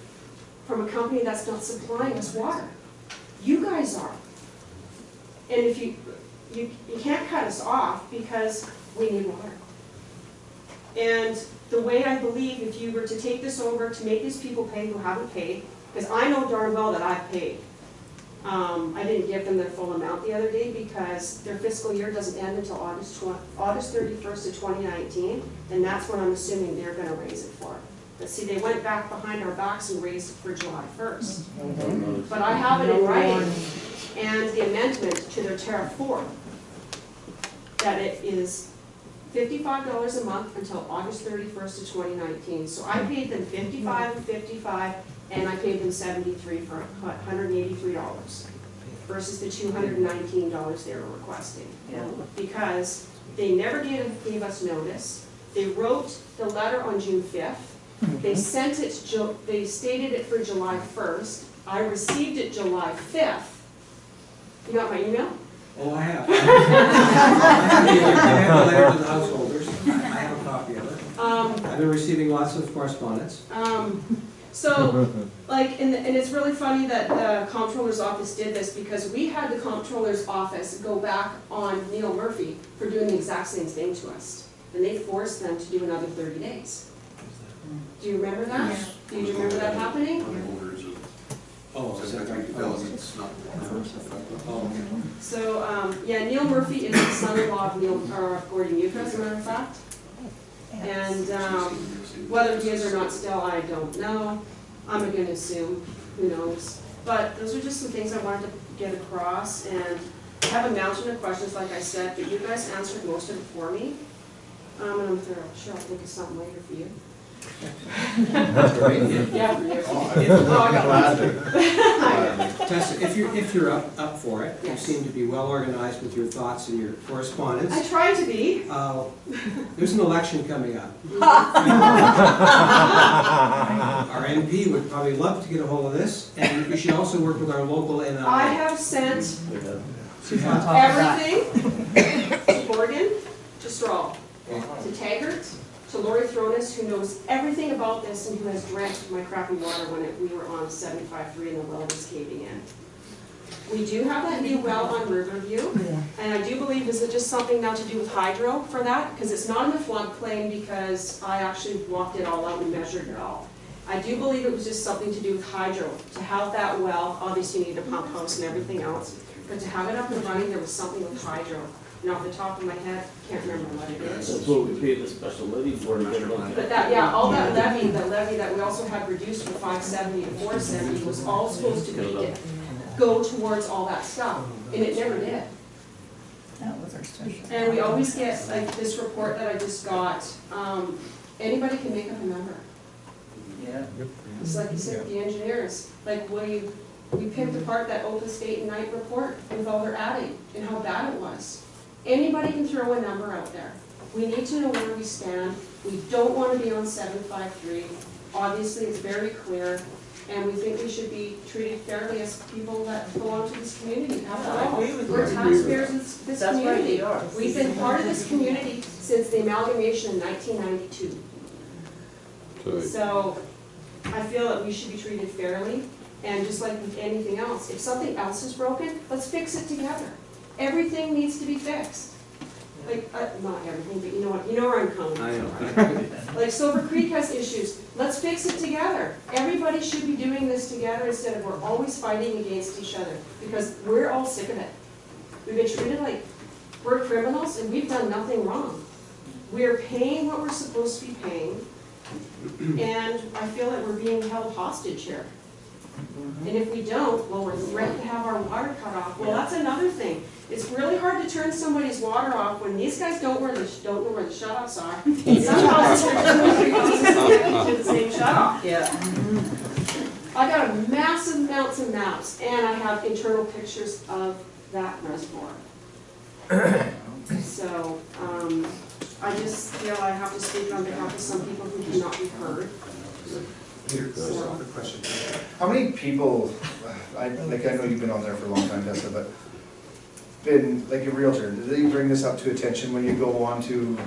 from a company that's not supplying us water? You guys are. And if you can't cut us off because we need water. And the way I believe if you were to take this over to make these people pay who haven't paid, because I know darn well that I've paid. I didn't give them their full amount the other day because their fiscal year doesn't end until August 31st of 2019, and that's when I'm assuming they're gonna raise it for. But see, they went back behind our backs and raised it for July 1st. But I have it in writing, and the amendment to their tariff 4, that it is $55 a month until August 31st of 2019. So I paid them $55 and $55, and I paid them $73 for $183 versus the $219 they were requesting. Because they never gave us notice. They wrote the letter on June 5th. They sent it, they stated it for July 1st. I received it July 5th. You got my email? Oh, I have. I have a letter to the householders. I have a copy of it. I've been receiving lots of correspondence. So, like, and it's really funny that the comptroller's office did this because we had the comptroller's office go back on Neil Murphy for doing the exact same thing to us. And they forced them to do another 30 days. Do you remember that? Yeah. Do you remember that happening? Oh, is that right? Oh, okay. So, yeah, Neil Murphy is the son-in-law of Gordon Yuka, as a matter of fact. And whether he is or not still, I don't know. I'm going to assume, who knows. But those are just some things I wanted to get across. And I have a mountain of questions, like I said, but you guys answered most of it for me. And I'm sure I'll think of something later for you. Yeah, for you. Tessa, if you're up for it, you seem to be well organized with your thoughts and your correspondence. I try to be. There's an election coming up. Our MP would probably love to get a hold of this, and we should also work with our local NI. I have sent everything to Gordon, to Strahl, to Taggart, to Lori Thronis, who knows everything about this and who has drank my crappy water when we were on 75.3 and the well was caving in. We do have that new well on Riverview, and I do believe, is it just something now to do with hydro for that? Because it's not in the floodplain because I actually walked it all out and measured it all. I do believe it was just something to do with hydro. To have that well, obviously you need a pump house and everything else, but to have it up and running, there was something with hydro. And off the top of my head, can't remember what it is. That's what we paid the special levy for. But that, yeah, all that levy, the levy that we also had reduced from 570 to 470 was all supposed to be go towards all that stuff, and it never did. That was our special. And we always get, like, this report that I just got, anybody can make up a number. Yeah. It's like you said, the engineers, like we picked apart that Opus Day and Night report with all their adding and how bad it was. Anybody can throw a number out there. We need to know where we stand. We don't want to be on 753. Obviously, it's very clear, and we think we should be treated fairly as people that belong to this community. After all, we're taxpayers in this community. We've been part of this community since the amalgamation in 1992. So I feel that we should be treated fairly, and just like with anything else, if something else is broken, let's fix it together. Everything needs to be fixed. Like, not everything, but you know what, you know where I'm coming from. I know. Like Silver Creek has issues, let's fix it together. Everybody should be doing this together instead of we're always fighting against each other, because we're all sick of it. We've been treated like we're criminals and we've done nothing wrong. We're paying what we're supposed to be paying, and I feel that we're being held hostage here. And if we don't, well, we're threatened to have our water cut off. Well, that's another thing. It's really hard to turn somebody's water off when these guys don't know where the shut-offs are. And some houses are 2 or 3 houses connected to the same shut-off. Yeah. I got a massive amounts of maps, and I have internal pictures of that reservoir. So, I just feel I have to speak on behalf of some people who cannot be heard. Here's a question. How many people, I know you've been on there for a long time, Tessa, but been, like a realtor, do they bring this up to attention when you go on to,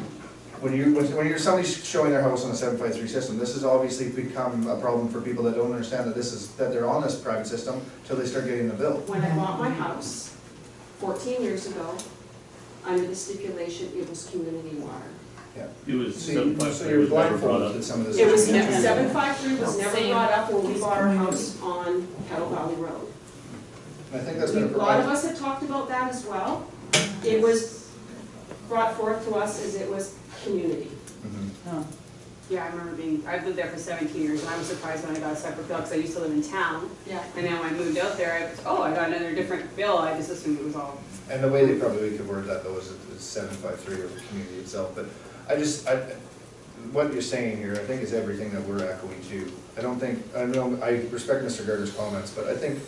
when you're somebody's showing their house on a 753 system, this has obviously become a problem for people that don't understand that that they're on this private system until they start getting the bill. When I bought my house 14 years ago, under the stipulation it was community water. It was So 753 you're was never brought blindfolded up. to some of this. It was situation. never, 753 was never brought up when we bought our house on Kettle Valley Road. I think that's been a A lot of problem. us had talked about that as well. It was brought forth to us as it was community. Mhm. Yeah, I remember I've lived there for 17 years, and I was surprised when I got a separate bill, because I used to live in town. Yeah. And then when I moved out there, I got another different bill, I just assumed it was all. And the way they probably could word that though is 753 of the community itself, but what you're saying here, I think is everything that we're echoing too. I respect Mr. Gardner's comments, but I think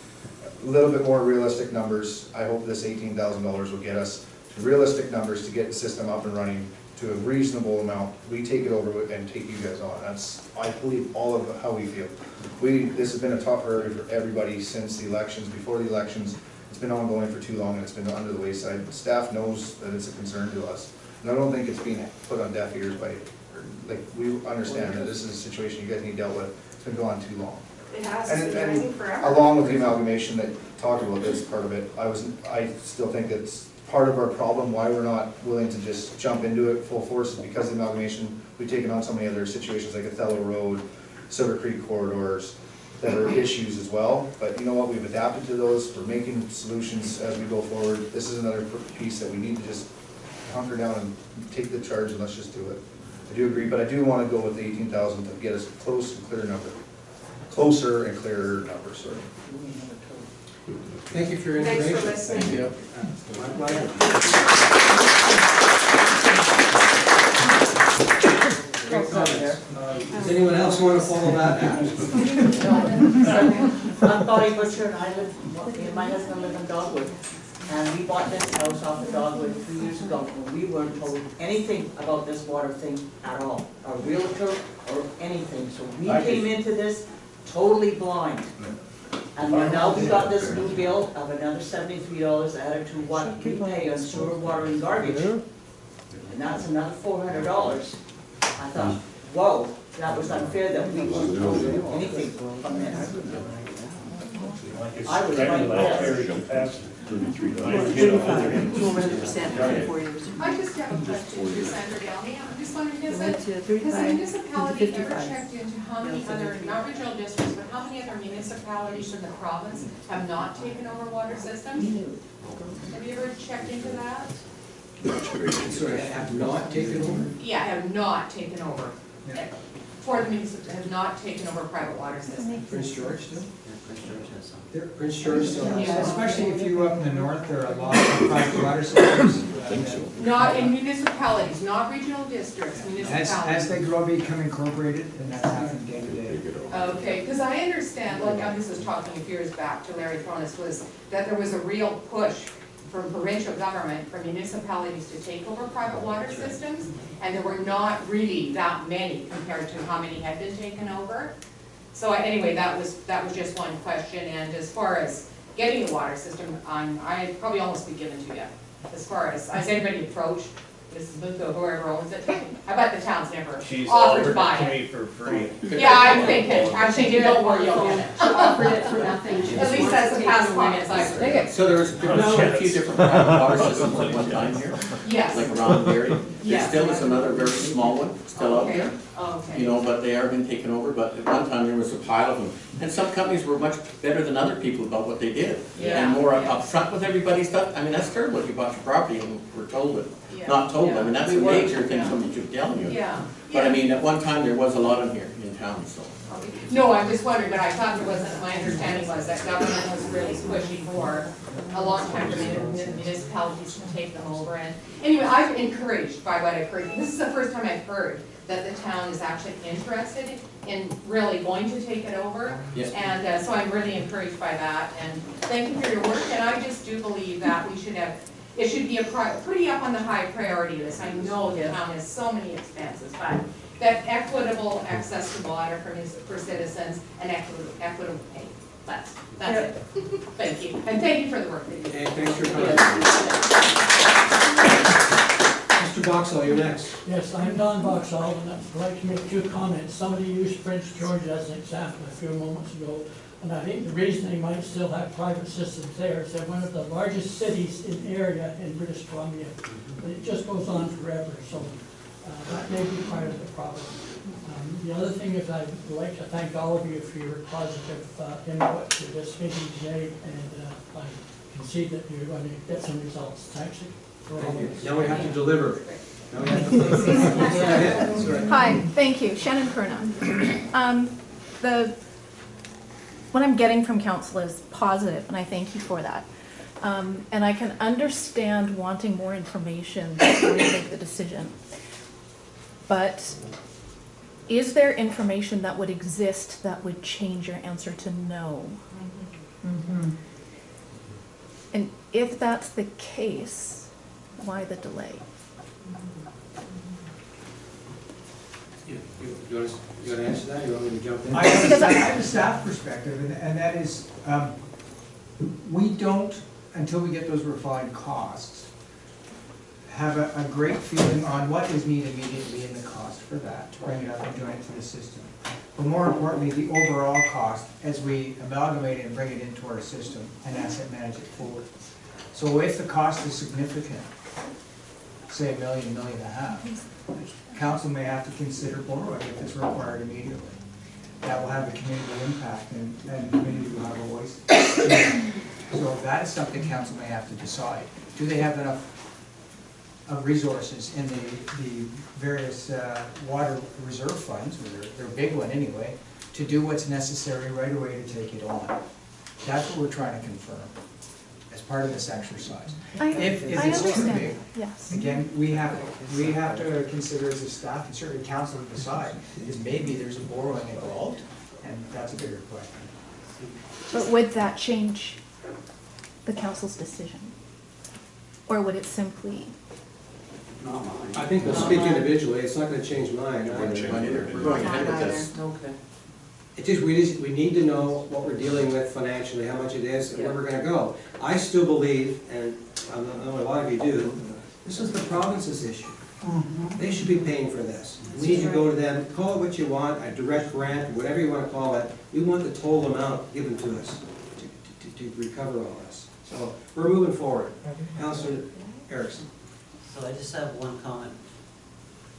a little bit more realistic numbers. I hope this $18,000 will get us to realistic numbers to get the system up and running to a reasonable amount. We take it over and take you guys on. That's, I believe, all of how we feel. This has been a top priority for everybody since the elections, before the elections. It's been ongoing for too long and it's been under the wayside. Staff knows that it's a concern to us. And I don't think it's being put on deaf ears we understand that this is a situation you guys need dealt with. It's been going on too long. It has, it's been going forever. Along with the amalgamation that talked about this part of it, I still think it's part of our problem, why we're not willing to just jump into it full force is because of the amalgamation. We've taken on so many other situations like Othello Road, Silver Creek corridors, that are issues as well. But you know what, we've adapted to those, we're making solutions as we go forward. This is another piece that we need to just hunker down and take the charge and let's just do it. I do agree, but I do want to go with the 18,000 to get us a closer and clearer numbers, sorry. Thank you for your Thanks information. for listening. Thank you. My pleasure. Great comments. Does anyone else want to follow that act? I'm Bonnie Butcher and me and my husband live in Dogwood. And we bought this house off of Dogwood 2 years ago, and we weren't told anything about this water thing at all. A realtor or anything, so we came into this totally blind. And now we got this new bill of another $73 added to what we pay on sewer, water, and garbage. And that's another $400. I thought, whoa, that was unfair that we weren't told anything from this. I was right there. 200% for 4 years. I just have a question for Sandra Downey. I'm just wondering, has the 35 municipality to ever 55. checked into how many other, not regional districts, but how many other municipalities in the province have not taken over water systems? Have you ever checked into that? Sorry, have not taken over? Yeah, have not taken over. For the municipal, have not taken over private water systems. Prince George still? Prince George has some. Prince George still has Yeah. some. Especially if you up in the north, there are a lot of private water systems. Not in municipalities, not regional districts, municipalities. As they grow, become incorporated, and that's happening day to day. Okay, because I understand, like I was talking a few years back to Larry Fronis, was that there was a real push from provincial government for municipalities to take over private water systems, and there were not really that many compared to how many had been taken over. So anyway, that was just one question, and as far as getting the water system, I'd probably almost be given to you. As far as anybody approached, Mrs. Booth or whoever owns it, I bet the town's never She's offered to offered buy it to it. me for free. Yeah, I'm thinking, don't worry, you'll get it. She offered it for nothing. At least that's the past comments I've heard. So there's been a few different private water systems at one time here, Yes. like around Barrie. There Yes. still is another very small one still out there. Okay. You know, but they are being taken over, but at one time there was a pile of them. And some companies were much better than other people about what they did. Yeah, And more yeah. upfront with everybody's stuff. I mean, that's terrible if you bought your property and were told it, Yeah, not told. I mean, that's a We weren't, major thing yeah. somebody should be telling you. Yeah. But I mean, at one time there was a lot in here in town, so. No, I'm just wondering, but I thought there wasn't, my understanding was that government was really pushing for a long time for municipalities to take them over. And anyway, I'm encouraged by what I've heard. This is the first time I've heard that the town is actually interested in really going to take it over. Yes. And so I'm really encouraged by that. And thank you for your work. And I just do believe that we should have, it should be pretty up on the high priority list. I know the town has so many expenses, but that equitable access to water for citizens and equitable pay. That's it. Thank you. And thank you for the work that you do. And thanks for your Mr. Boxall, you're next. Yes, I'm Don Boxall, and I'd like to make 2 comments. Somebody used Prince George as an example a few moments ago, and I think the reason they might still have private systems there is they're one of the largest cities in area in British Columbia, but it just goes on forever. So That may be part of the problem. The other thing is I'd like to thank all of you for your positive input to this meeting today, and I can see that you're going to get some results. Thanks. Now we have to deliver. Now we have to Hi, thank you. Shannon Perna. What I'm getting from council is positive, and I thank you for that. And I can understand wanting more information before you make the decision. But is there information that would exist that would change your answer to no? And if that's the case, why the delay? You want to answer that? You want me to jump in? I have a staff perspective, and that is, we don't, until we get those refined costs, have a great feeling on what is needed immediately in the cost for that, to bring it up and join it to the system. But more importantly, the overall cost as we amalgamate it and bring it into our system and asset manage it forward. So if the cost is significant, say $1 million, $1.5 million, council may have to consider borrowing if it's required immediately. That will have a community impact, and the community will have a voice. So that is something council may have to decide. Do they have enough of resources in the various water reserve funds, or their big one anyway, to do what's necessary right away to take it on? That's what we're trying to confirm as part of this exercise. If it's too big, yes. Again, we have to consider as a staff, and certainly council to decide, because maybe there's a borrowing involved, and that's a bigger question. But would that change the council's decision? Or would it simply? Not mine. I think we'll speak individually. It's not going to change mine. We're going ahead with this. Okay. It just, we need to know what we're dealing with financially, how much it is, and where we're gonna go. I still believe, and I know a lot of you do, this is the province's issue. They should be paying for this. We need to go to them, call it what you want, a direct grant, whatever you wanna call it. We want the total amount given to us to recover all this. So, we're moving forward. Councilor Erickson. So I just have one comment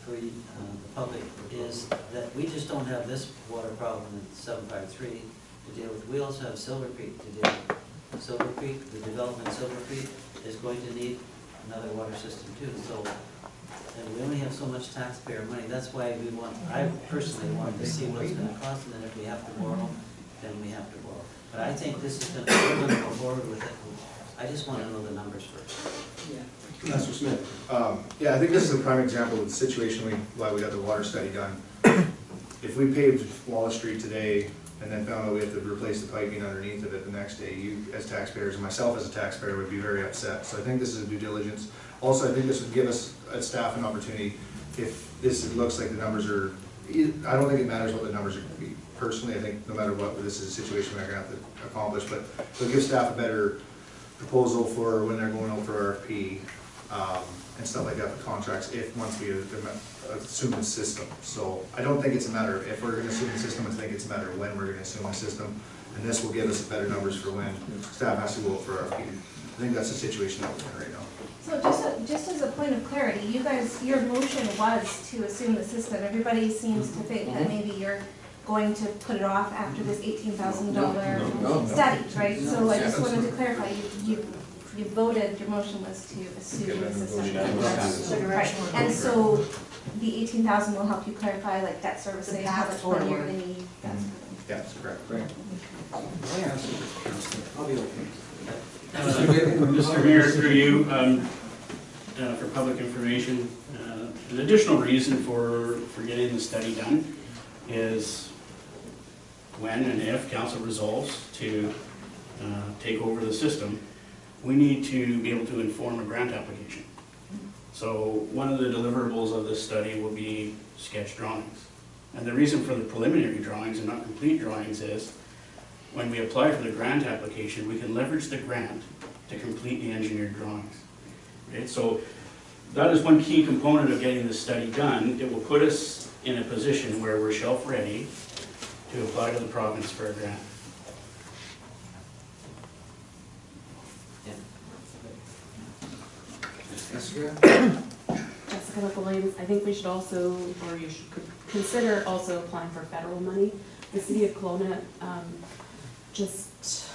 for the public, is that we just don't have this water problem in 753 to deal with. We also have Silver Creek to deal with. Silver Creek, the development of Silver Creek is going to need another water system too. So, and we only have so much taxpayer money. That's why I personally want to see what it's going to cost, and then if we have to borrow, then we have to borrow. But I think this is going to, we're going to go forward with it. I just want to know the numbers first. Councilor Smith. Yeah, I think this is a prime example of the situation why we got the water study done. If we paved Wallace Street today and then found out we have to replace the piping underneath of it the next day, you as taxpayers and myself as a taxpayer would be very upset. So I think this is a due diligence. Also, I think this would give us as staff an opportunity, if this looks like the numbers are, I don't think it matters what the numbers are going to be. Personally, I think no matter what, this is a situation we're going to have to accomplish, but it'll give staff a better proposal for when they're going out for RFP and stuff like that for contracts, once we assume the system. So I don't think it's a matter of if we're going to assume the system, I think it's a matter of when we're going to assume the system, and this will give us better numbers for when staff has to go out for RFP. I think that's the situation that we're in right now. So just as a point of clarity, you guys, your motion was to assume the system. Everybody seems to think that maybe you're going to put it off after this $18,000 study, right? So I just wanted to clarify, you voted, your motion was to assume the system. Right, and so the 18,000 will help you clarify like debt servicing, how much money you're gonna need, that sort of thing. Yeah, that's correct. I'll be okay. Mr. Mayor, through you, for public information, an additional reason for getting the study done is when and if council resolves to take over the system, we need to be able to inform a grant application. So one of the deliverables of this study will be sketch drawings. And the reason for the preliminary drawings and not complete drawings is when we apply for the grant application, we can leverage the grant to complete the engineered drawings. Right? So that is one key component of getting this study done. It will put us in a position where we're shelf ready to apply to the province for a grant. Jessica Williams. I think we should also, or you should consider also applying for federal money. The city of Kelowna just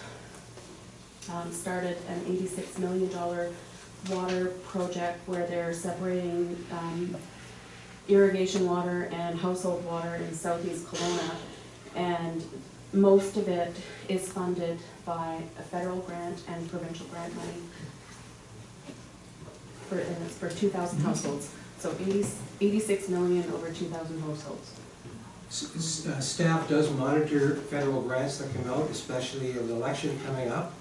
started an $86 million water project where they're separating irrigation water and household water in southeast Kelowna. And most of it is funded by a federal grant and provincial grant money. And it's for 2,000 households. So 86 million over 2,000 households. Staff does monitor federal grants that come out, especially an election coming up.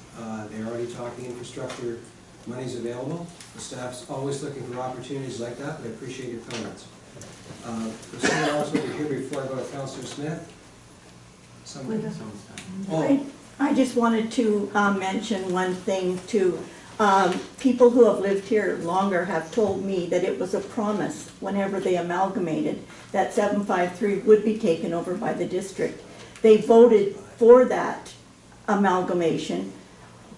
They're already talking infrastructure monies available. The staff's always looking for opportunities like that, but I appreciate your comments. There's someone else over here before I go to Councillor Smith. Someone? Oh. I just wanted to mention one thing too. People who have lived here longer have told me that it was a promise whenever they amalgamated that 753 would be taken over by the district. They voted for that amalgamation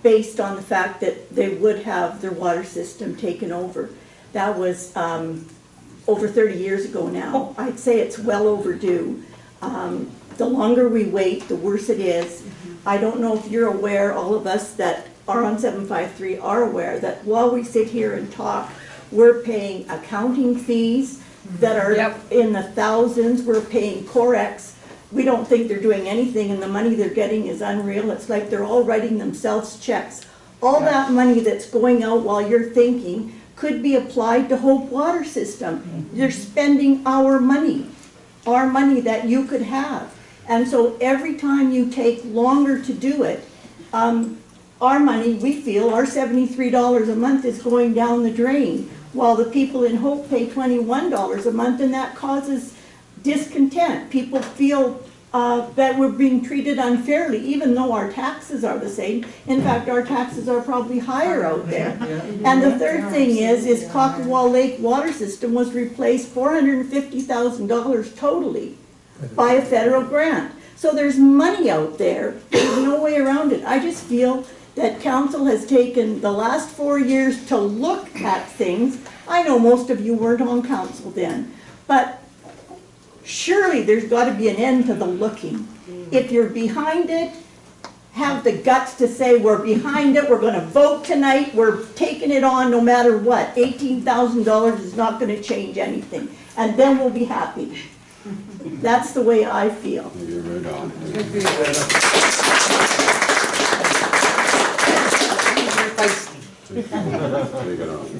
based on the fact that they would have their water system taken over. That was over 30 years ago now. I'd say it's well overdue. The longer we wait, the worse it is. I don't know if you're aware, all of us that are on 753 are aware that while we sit here and talk, we're paying accounting fees that are in the thousands. We're paying Corex. We don't think they're doing anything, and the money they're getting is unreal. It's like they're all writing themselves checks. All that money that's going out while you're thinking could be applied to Hope Water System. You're spending our money that you could have. And so every time you take longer to do it, our money, we feel, our $73 a month is going down the drain, while the people in Hope pay $21 a month, and that causes discontent. People feel that we're being treated unfairly, even though our taxes are the same. In fact, our taxes are probably higher out there. And the third thing is Cockawall Lake Water System was replaced $450,000 totally by a federal grant. So there's money out there. There's no way around it. I just feel that council has taken the last 4 years to look at things. I know most of you weren't on council then, but surely there's got to be an end to the looking. If you're behind it, have the guts to say, we're behind it, we're going to vote tonight, we're taking it on no matter what. $18,000 is not going to change anything, and then we'll be happy. That's the way I feel. You're right on.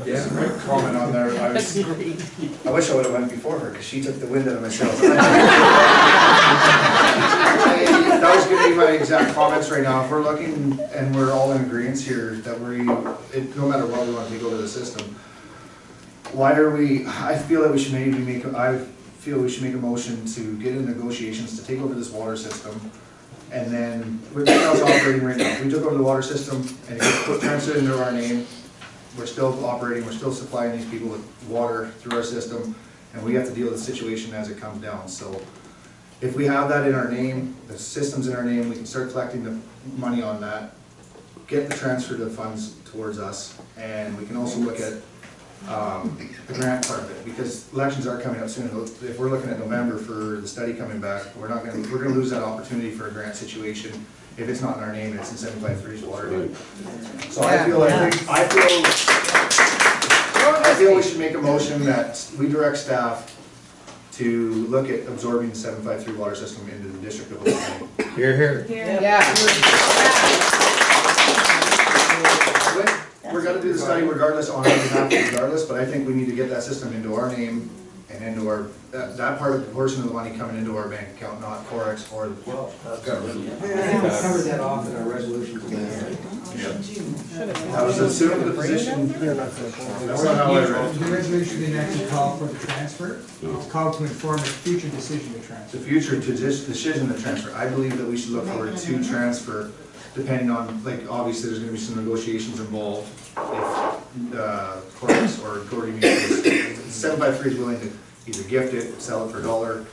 Yeah, quick comment on there. I wish I would have went before her because she took the wind out of my sails. That was going to be my exact comments right now. If we're looking and we're all in agreement here that no matter what we want to take over the system, why are we? I feel that we should maybe make. I feel we should make a motion to get in negotiations to take over this water system. And then, with how it's operating right now, if we took over the water system and it transferred into our name, we're still operating, we're still supplying these people with water through our system, and we have to deal with the situation as it comes down. So, if we have that in our name, the system's in our name, we can start collecting the money on that, get the transfer of funds towards us, and we can also look at the grant part of it, because elections are coming up soon. If we're looking at November for the study coming back, we're going to lose that opportunity for a grant situation if it's not in our name and it's in 753's water name. So I feel we should make a motion that we direct staff to look at absorbing the 753 water system into the district of Oakland. Here. We're going to do the study regardless, on our behalf regardless, but I think we need to get that system into our name and into our, that part of the portion of the money coming into our bank account, not Corex or the government. Yeah, covered that off in our resolution today. I was assuming the position, that's not how I read it. The resolution didn't actually call for the transfer. It's called to inform a future decision to transfer. The future decision to transfer. I believe that we should look forward to transfer, depending on, like, obviously there's going to be some negotiations involved. If Corex or Gordy Meats, 753 is willing to either gift it, sell it for $1,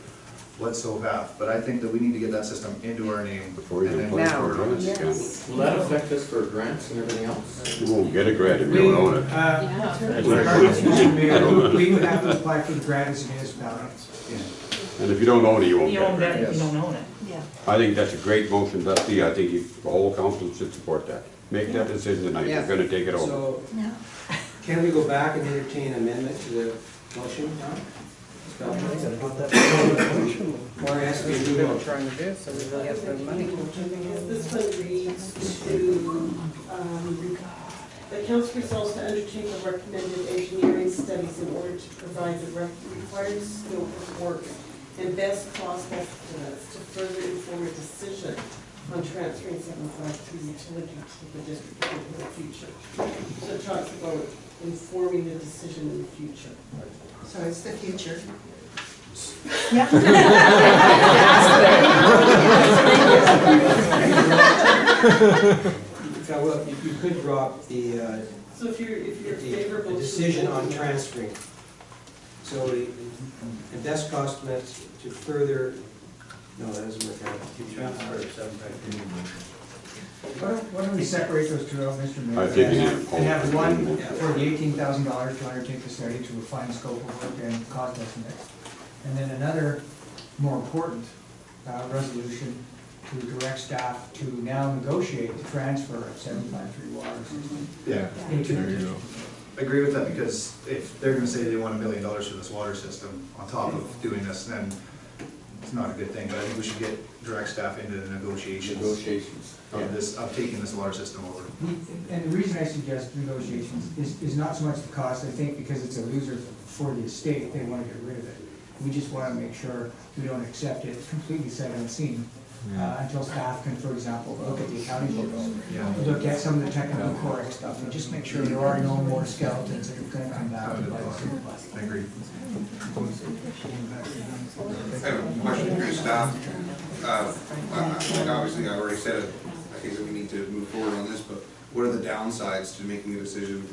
let's so have. But I think that we need to get that system into our name. Before you and can then- apply for it, on it, you can. Will that affect us for grants and everything else? You won't get a grant if you don't own it. Mr. Mayor, we would have to apply for the grant as a municipality. And if you don't own it, you won't You get own a that grant. if you don't own it. Yeah. I think that's a great motion, Dusty. I think the whole council should support that. Make that decision tonight. You're gonna take it over. So, Yeah. can we go back and entertain amendment to the motion now? Or it has to be a new motion? Trying to do, so we really have to have money. This one reads to, the council resolves to undertake the recommended engineering studies in order to provide the required scope of work and best cost estimates to further inform a decision on transferring 753 utility to the district in the future. So it talks about informing the decision in the future. So it's the future. Well, you could drop the, So if you're favorable the to. decision on transferring. So the best cost estimate to further, no, that doesn't work out. Why don't we separate those two out, Mr. Mayor? I think you need a And have poll. one for the $18,000 to undertake the study to refine the scope of work and cost estimates. And then another more important resolution to direct staff to now negotiate the transfer of 753 water system. Yeah. Into the district. I agree with that, because if they're gonna say they want $1 million for this water system on top of doing this, then it's not a good thing, but I think we should get direct staff into the negotiations. Of this, of taking this water system over. And the reason I suggest negotiations is not so much the cost, I think, because it's a loser for the estate, they want to get rid of it. We just want to make sure we don't accept it completely sight unseen until staff can, for example, look at the accounting books, look at some of the technical correct stuff, and just make sure there are no more skeletons that are going to come back to bite us. I agree. I have a question for your staff. Like obviously, I've already said it, I think that we need to move forward on this, but what are the downsides to making a decision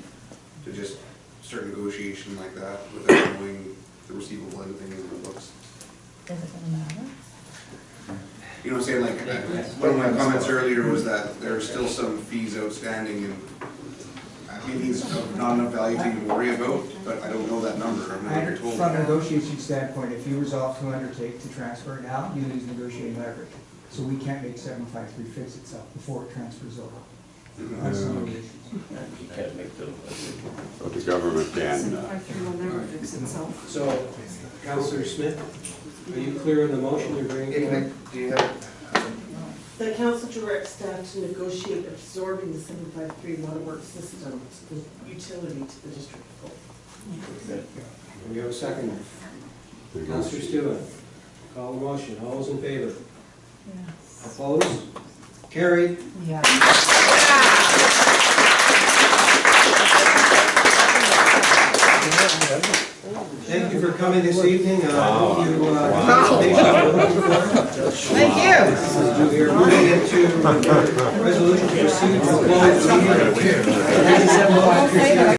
to just start negotiation like that without knowing the receivable end of things in the books? Is it gonna matter? You know what I'm saying, like, one of my comments earlier was that there are still some fees outstanding and maybe it's of not enough value to even worry about, but I don't know that number, I'm not told. From a negotiation standpoint, if you resolve to undertake to transfer now, you lose negotiating leverage. So we can't make 753 fix itself before it transfers over. That's some of the issues. You can't make the. But the government can. 753 will never fix itself. So, Councillor Smith, are you clear on the motion you're bringing? The council directs staff to negotiate absorbing the 753 waterworks system utility to the district. We have a second. Councillor Stewart, call the motion. All those in favor? Opposed? Carried. Thank you for coming this evening. I hope you Thank you. We are moving into resolution to proceed to close the meeting.